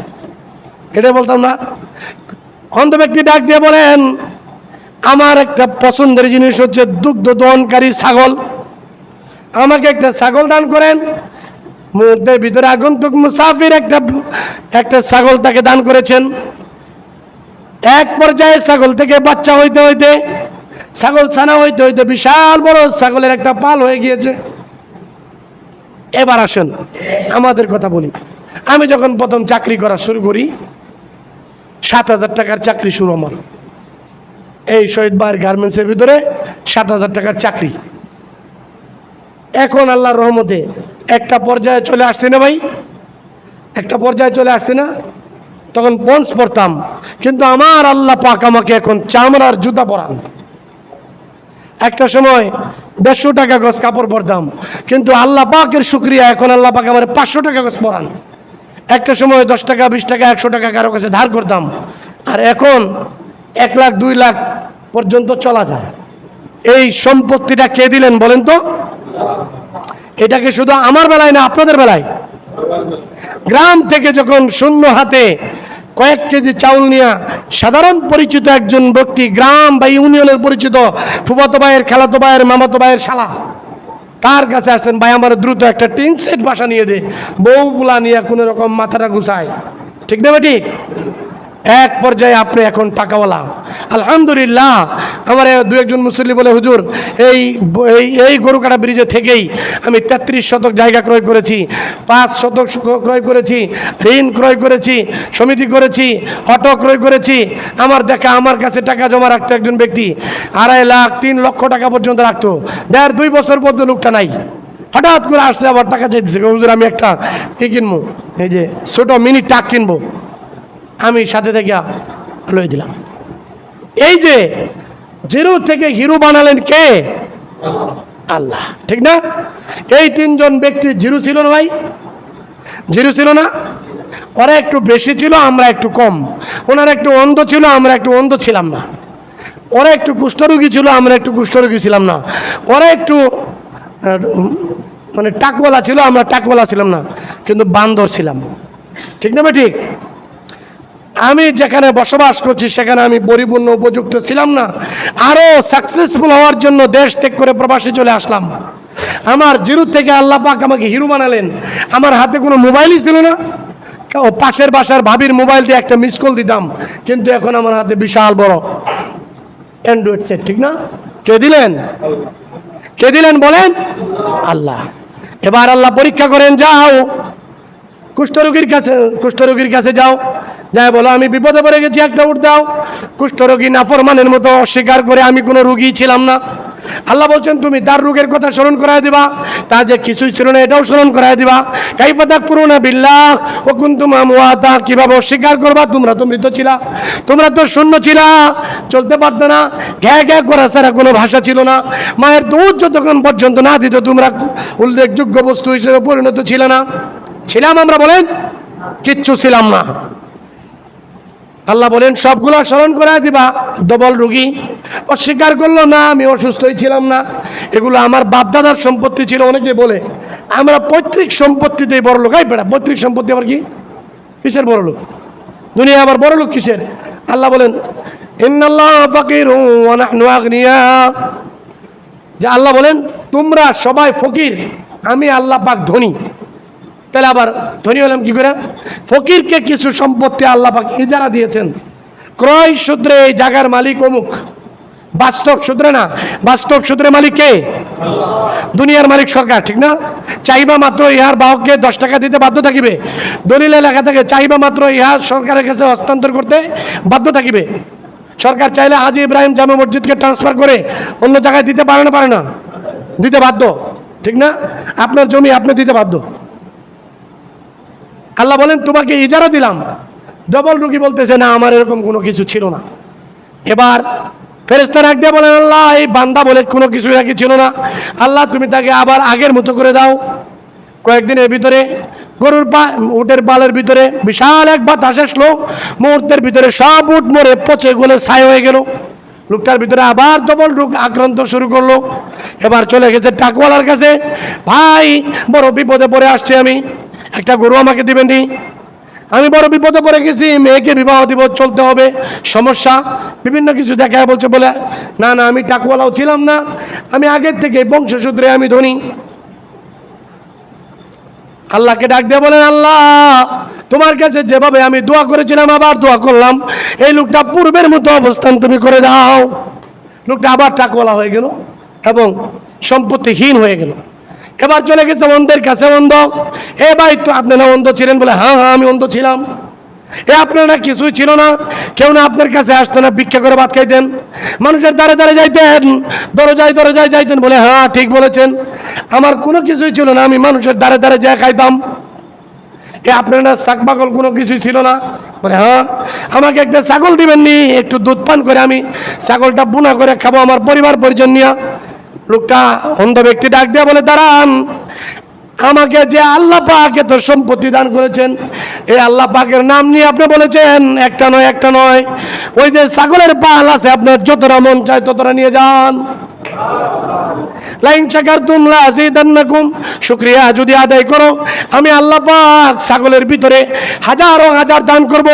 এটা বলতাম না? অন্ধ ব্যক্তি ডাক দিয়ে বলেন, আমার একটা পছন্দের জিনিস হচ্ছে দুগ্ধ দহনকারী ছাগল, আমাকে একটা ছাগল দান করেন। মুহূর্তের ভিতরে আগন্তুক মুসাফির একটা ছাগল তাকে দান করেছেন। এক পর্যায়ে ছাগল থেকে বাচ্চা হইতে হইতে, ছাগল ছানা হইতে হইতে বিশাল বড় ছাগলের একটা পাল হয়ে গিয়েছে। এবার আসেন আমাদের কথা বলি। আমি যখন প্রথম চাকরি করা শুরু করি, 7,000 টাকার চাকরি শুরু আমার। এই শহীদ ভাইয়ের গার্মেন্টসের ভিতরে 7,000 টাকার চাকরি। এখন আল্লাহর রহমতে একটা পর্যায়ে চলে আসছে না ভাই, একটা পর্যায়ে চলে আসছে না? তখন পঞ্চ পরতাম, কিন্তু আমার আল্লাহ পাক আমাকে এখন চামড়ার জুতা পরান। একটা সময় 150 টাকা গজ কাপড় পরতাম, কিন্তু আল্লাহ পাকের শুকরিয়া, এখন আল্লাহ পাক আমার 500 টাকা গজ পরান। একটা সময় 10 টাকা 20 টাকা 100 টাকা কারো কাছে ধার করতাম, আর এখন 1 লাখ 2 লাখ পর্যন্ত চলা যায়। এই সম্পত্তিটা কে দিলেন বলেন তো? এটাকে শুধু আমার বেলায় না, আপনাদের বেলায়। গ্রাম থেকে যখন শূন্য হাতে কয়েক কেজি চাউল নিয়ে সাধারণ পরিচিত একজন ব্যক্তি, গ্রাম বা ইউনিয়নের পরিচিত ফুফাতো ভাইয়ের, খালাতো ভাইয়ের, মামাতো ভাইয়ের শালা, তার কাছে আসতেন, ভাই আমার দ্রুত একটা টিন সেট বাসা নিয়ে দে, বউগুলা নিয়ে কোনো রকম মাথাটা গুছায়, ঠিক না ঠিক? এক পর্যায়ে আপনি এখন টাকাওয়ালা, আলহামদুলিল্লাহ। আমার দু একজন মুসল্লি বলে, হুজুর এই এই গরুকাটা ব্রিজে থেকেই আমি 33 শতক জায়গা ক্রয় করেছি, 5 শতক ক্রয় করেছি, ঋণ ক্রয় করেছি, সমিতি করেছি, অটো ক্রয় করেছি। আমার দেখা, আমার কাছে টাকা জমা রাখতো একজন ব্যক্তি 2.5 লাখ 3 লক্ষ টাকা পর্যন্ত রাখতো। 1.5-2 বছর পর্যন্ত লোকটা নাই, হঠাৎ করে আসছে আবার টাকা চাইতেছে, হুজুর আমি একটা কি কিনবো, এই যে ছোট মিনি ট্রাক কিনবো। আমি সাথে থেকে লয়ে দিলাম। এই যে জিরো থেকে হিরো বানালেন কে? আল্লাহ, ঠিক না? এই 3 জন ব্যক্তি জিরো ছিল না ভাই, জিরো ছিল না? ওরা একটু বেশি ছিল, আমরা একটু কম। ওনারা একটু অন্ধ ছিল, আমরা একটু অন্ধ ছিলাম না। ওরা একটু কুষ্ঠরোগী ছিল, আমরা একটু কুষ্ঠরোগী ছিলাম না। ওরা একটু মানে টাকওয়ালা ছিল, আমরা টাকওয়ালা ছিলাম না, কিন্তু বান্দর ছিলাম। ঠিক না ঠিক? আমি যেখানে বসবাস করছি সেখানে আমি পরিপূর্ণ উপযুক্ত ছিলাম না। আরও সাকসেসফুল হওয়ার জন্য দেশ ত্যাগ করে প্রবাসে চলে আসলাম। আমার জিরো থেকে আল্লাহ পাক আমাকে হিরো বানালেন। আমার হাতে কোনো মোবাইলই ছিল না। ও পাশের বাসার ভাবির মোবাইল দিয়ে একটা মিস কল দিতাম, কিন্তু এখন আমার হাতে বিশাল বড় অ্যান্ড্রয়েড সেট। ঠিক না? কে দিলেন? কে দিলেন বলেন? আল্লাহ। এবার আল্লাহ পরীক্ষা করেন, যাও কুষ্ঠরোগীর কাছে যাও, যাই বলো আমি বিপদে পড়ে গেছি, একটা উঠ দাও। কুষ্ঠরোগী নাফরমানের মতো অস্বীকার করে আমি কোনো রোগী ছিলাম না। আল্লাহ বলছেন তুমি তার রোগের কথা স্মরণ করায় দিবা, তা যে কিছুই ছিল না এটাও স্মরণ করায় দিবা। কাইফা তাকফুরুনা বিল্লাহ ওয়া কুনতুম আমওয়াতা, কিভাবে অস্বীকার করবা? তোমরা তো মৃত ছিলা, তোমরা তো শূন্য ছিলা, চলতে পারতো না, ঘ্যা ঘ্যা করা ছাড়া কোনো ভাষা ছিল না। মায়ের দুধ যতক্ষণ পর্যন্ত না দিত তোমরা উল্লেখযোগ্য বস্তু হিসেবে পরিণত ছিল না। ছিলাম আমরা? বলেন কিচ্ছু ছিলাম না। আল্লাহ বলেন সবগুলো স্মরণ করায় দিবা। ডবল রোগী অস্বীকার করলো, না আমি অসুস্থই ছিলাম না, এগুলো আমার বাপদাদার সম্পত্তি ছিল। অনেকে বলে আমরা পৈতৃক সম্পত্তিতেই বড় লোক। এই বেটা, পৈতৃক সম্পত্তি আবার কি? কিসের বড় লোক? দুনিয়া আবার বড় লোক কিসের? আল্লাহ বলেন ইন্নাল্লাহা ফাকিরুন ওয়া নাহনু আগনিয়া, যে আল্লাহ বলেন তোমরা সবাই ফকির, আমি আল্লাহ পাক ধনী। তাহলে আবার ধনী হলাম কি করে? ফকিরকে কিছু সম্পত্তি আল্লাহ পাক ইজারা দিয়েছেন, ক্রয় সূত্রে এই জায়গার মালিক অমুক, বাস্তব সূত্রে না। বাস্তব সূত্রে মালিক কে? দুনিয়ার মালিক সরকার। ঠিক না? চাইবা মাত্র ইহার বাহককে 10 টাকা দিতে বাধ্য থাকিবে। দলিলে লেখা থাকে চাইবা মাত্র ইহার সরকারের কাছে হস্তান্তর করতে বাধ্য থাকিবে। সরকার চাইলে হাজী ইব্রাহিম জামে মসজিদকে ট্রান্সফার করে অন্য জায়গায় দিতে পারে না? পারে না? দিতে বাধ্য। ঠিক না? আপনার জমি আপনি দিতে বাধ্য। আল্লাহ বলেন তোমাকে ইজারা দিলাম। ডবল রুগী বলতেছে না আমার এরকম কোনো কিছু ছিল না। এবার ফেরেশতা ডাক দিয়ে বলেন আল্লাহ এই বান্দা বলে কোনো কিছু নাকি ছিল না, আল্লাহ তুমি তাকে আবার আগের মতো করে দাও। কয়েকদিনের ভিতরে গরুর উটের পালের ভিতরে বিশাল এক বাতাস আসলো, মুহূর্তের ভিতরে সব উট মরে পচে গলে ছাই হয়ে গেল। লোকটার ভিতরে আবার ডবল রোগ আক্রান্ত শুরু করলো। এবার চলে গেছে টাকওয়ালার কাছে, ভাই বড় বিপদে পড়ে আসছে, আমি একটা গরু আমাকে দিবেন নি, আমি বড় বিপদে পড়ে গেছি, মেয়েকে বিবাহ দিব, চলতে হবে, সমস্যা বিভিন্ন কিছু দেখায় বলছে। বলে না না আমি টাকওয়ালাও ছিলাম না, আমি আগের থেকে বংশসূত্রে আমি ধনী। আল্লাহকে ডাক দিয়ে বলেন আল্লাহ তোমার কাছে যেভাবে আমি দোয়া করেছিলাম আবার দোয়া করলাম, এই লোকটা পূর্বের মতো অবস্থান তুমি করে দাও। লোকটা আবার টাকওয়ালা হয়ে গেল এবং সম্পত্তিহীন হয়ে গেল। এবার চলে গেছে অন্ধের কাছে। অন্ধ, এ ভাই তো আপনি না অন্ধ ছিলেন? বলে হ্যাঁ হ্যাঁ আমি অন্ধ ছিলাম। এ আপনার না কিছুই ছিল না, কেউ না আপনার কাছে আসতো না, ভিক্ষা করে ভাত খাইতেন, মানুষের দ্বারে দ্বারে যাইতেন, দরজায় দরজায় যাইতেন? বলে হ্যাঁ ঠিক বলেছেন, আমার কোনো কিছুই ছিল না, আমি মানুষের দ্বারে দ্বারে যা খাইতাম। এ আপনার না শাক পাগল কোনো কিছুই ছিল না? বলে হ্যাঁ। আমাকে একটা ছাগল দিবেন নি, একটু দুধ পান করে আমি ছাগলটা বুনা করে খাবো আমার পরিবার পরিজন নিয়ে। লোকটা অন্ধ ব্যক্তি ডাক দিয়ে বলে দাঁড়ান, আমাকে যে আল্লাহ পাক এত সম্পত্তি দান করেছেন, এই আল্লাহ পাকের নাম নিয়ে আপনি বলেছেন একটা নয় একটা নয়, ওই যে ছাগলের পাল আছে আপনার যতটা মন চায় ততটা নিয়ে যান। লাইন শাকারতুম লাযিদান্নাকুম, শুকরিয়া যদি আদায় করো আমি আল্লাহ পাক ছাগলের ভিতরে হাজারো হাজার দান করব।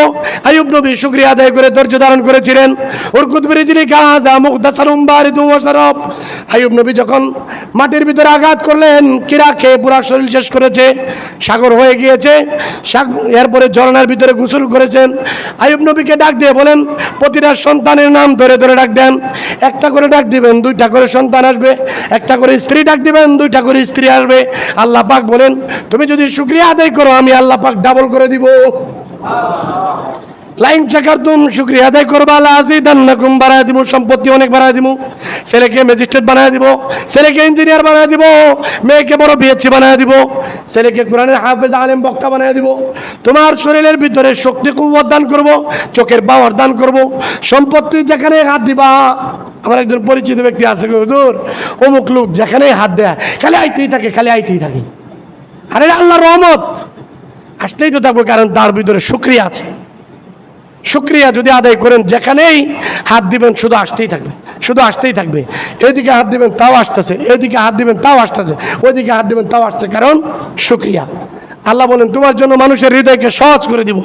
আইয়ুব নবী শুকরিয়া আদায় করে ধৈর্য ধারণ করেছিলেন। উরকুত বিরিজলিকা হাযা মুগতাসারুম বারিদুম ওয়া শারাব। আইয়ুব নবী যখন মাটির ভিতরে আঘাত করলেন, কিরা খেয়ে পুরো শরীর শেষ করেছে, সাগর হয়ে গিয়েছে, এরপরে ঝরনার ভিতরে গোসল করেছেন। আইয়ুব নবীকে ডাক দিয়ে বলেন প্রতিটা সন্তানের নাম ধরে ধরে ডাক দেন, একটা করে ডাক দিবেন 2টা করে সন্তান আসবে, একটা করে স্ত্রী ডাক দিবেন 2টা করে স্ত্রী আসবে। আল্লাহ পাক বলেন তুমি যদি শুকরিয়া আদায় করো আমি আল্লাহ পাক ডাবল করে দিব। লাইন শাকারতুম, শুকরিয়া আদায় করবা, লাযিদান্নাকুম, বাড়ায় দিব, সম্পত্তি অনেক বাড়ায় দিব, ছেলেকে ম্যাজিস্ট্রেট বানায় দিব, ছেলেকে ইঞ্জিনিয়ার বানায় দিব, মেয়েকে বড় বিএসসি বানায় দিব, ছেলেকে কোরআনের হাফেজ আলেম বক্তা বানায় দিব, তোমার শরীরের ভিতরে শক্তি কুওয়াত দান করব, চোখের পাওয়ার দান করব, সম্পত্তি যেখানে হাত দিবা। আমার একজন পরিচিত ব্যক্তি আছে, হুজুর অমুক লোক যেখানে হাত দেয় খালি আইতেই থাকে, খালি আইতেই থাকে। আরে আল্লাহর রহমত আসতেই তো থাকবো, কারণ তার ভিতরে শুকরিয়া আছে। শুকরিয়া যদি আদায় করেন, যেখানেই হাত দিবেন শুধু আসতেই থাকবে, শুধু আসতেই থাকবে। এদিকে হাত দিবেন তাও আসতেছে, এদিকে হাত দিবেন তাও আসতেছে, ওইদিকে হাত দিবেন তাও আসছে, কারণ শুকরিয়া। আল্লাহ বলেন তোমার জন্য মানুষের হৃদয়কে সহজ করে দিব।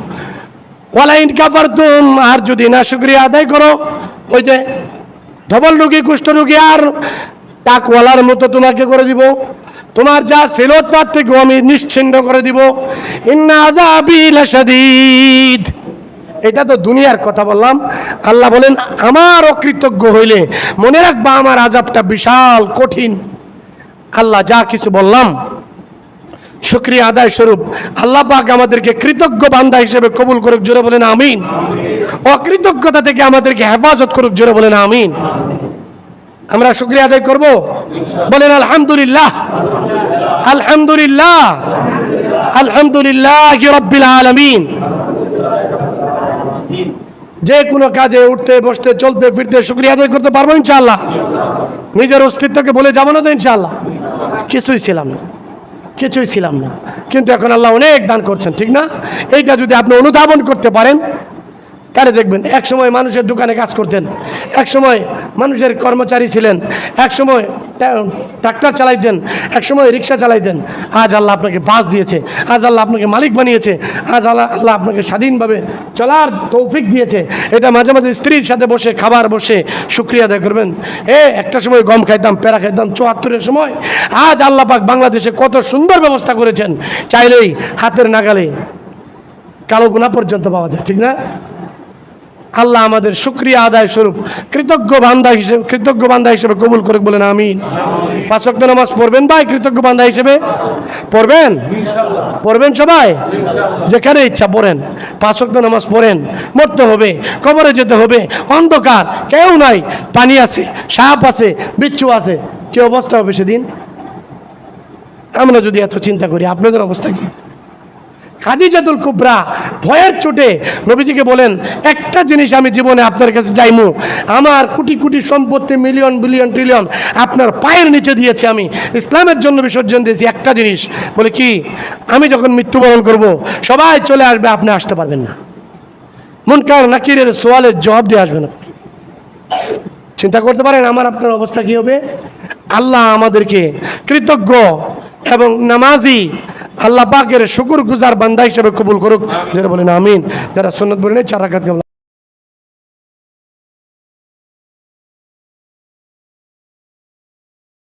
ওয়ালাইন কাফারতুম, আর যদি না শুকরিয়া আদায় করো, ওই যে ধবল রোগী, কুষ্ঠ রোগী আর টাকওয়ালার মতো তোমাকে করে দিব। তোমার যা ছিল তার থেকেও আমি নিশ্চিহ্ন করে দিব। ইন্না আযাবি লাশাদীদ। এটা তো দুনিয়ার কথা বললাম। আল্লাহ বলেন আমার অকৃতজ্ঞ হইলে মনে রাখবা আমার আযাবটা বিশাল কঠিন। আল্লাহ যা কিছু বললাম শুকরিয়া আদায় স্বরূপ আল্লাহ পাক আমাদেরকে কৃতজ্ঞ বান্দা হিসেবে কবুল করুক, জোরে বলেন আমিন। অকৃতজ্ঞতা থেকে আমাদেরকে হেফাজত করুক, জোরে বলেন আমিন। আমরা শুকরিয়া আদায় করব, বলেন আলহামদুলিল্লাহ, আলহামদুলিল্লাহ, আলহামদুলিল্লাহি রাব্বিল আলামিন। যে কোনো কাজে উঠতে বসতে চলতে ফিরতে শুকরিয়া আদায় করতে পারবো ইনশাআল্লাহ। নিজের অস্তিত্বকে বলে যাবো না তো ইনশাআল্লাহ। কিছুই ছিলাম না, কিছুই ছিলাম না, কিন্তু এখন আল্লাহ অনেক দান করছেন, ঠিক না? এইটা যদি আপনি অনুধাবন করতে পারেন তাহলে দেখবেন। এক সময় মানুষের দোকানে কাজ করতেন, এক সময় মানুষের কর্মচারী ছিলেন, এক সময় ট্রাক্টর চালাইতেন, এক সময় রিক্সা চালাইতেন। আজ আল্লাহ আপনাকে বাস দিয়েছে, আজ আল্লাহ আপনাকে মালিক বানিয়েছে, আজ আল্লাহ আপনাকে স্বাধীনভাবে চলার তৌফিক দিয়েছে। এটা মাঝে মাঝে স্ত্রীর সাথে বসে খাবার বসে শুকরিয়া আদায় করবেন। একটা সময় গম খাইতাম, পেড়া খাইতাম ৭৪-এর সময়। আজ আল্লাহ পাক বাংলাদেশে কত সুন্দর ব্যবস্থা করেছেন, চাইলেই হাতের নাগালে কালো গুনা পর্যন্ত পাওয়া যায়, ঠিক না? আল্লাহ আমাদের শুকরিয়া আদায় স্বরূপ কৃতজ্ঞ বান্দা হিসেবে কবুল করুক, বলেন আমিন। ৫ ওয়াক্ত নামাজ পড়বেন ভাই, কৃতজ্ঞ বান্দা হিসেবে পড়বেন, পড়বেন সবাই, যেখানে ইচ্ছা পড়েন। ৫ ওয়াক্ত নামাজ পড়েন। মরতে হবে, কবরে যেতে হবে, অন্ধকার, কেউ নাই, পানি আছে, সাপ আছে, বিচ্ছু আছে, কি অবস্থা হবে সেদিন? আমরা যদি এত চিন্তা করি, আপনাদের অবস্থা কি? খাদিজাতুল কুবরা ভয়ের চোটে নবীজিকে বলেন, একটা জিনিস আমি জীবনে আপনার কাছে চাইমু, আমার কোটি কোটি সম্পত্তি, মিলিয়ন বিলিয়ন ট্রিলিয়ন আপনার পায়ের নিচে দিয়েছি, আমি ইসলামের জন্য বিসর্জন দিয়েছি, একটা জিনিস। বলে কি? আমি যখন মৃত্যুবরণ করব সবাই চলে আসবে, আপনি আসতে পারবেন না। মুনকার নাকিরের সওয়ালের জবাব দিয়ে আসবেন। চিন্তা করতে পারেন আমার আপনার অবস্থা কি হবে? আল্লাহ আমাদেরকে কৃতজ্ঞ এবং নামাজি আল্লাহ পাকের শুকর গুজার বান্দা হিসেবে কবুল করুক, যারা বলেন আমিন। যারা সুন্নাত বলেন 4 রাকাত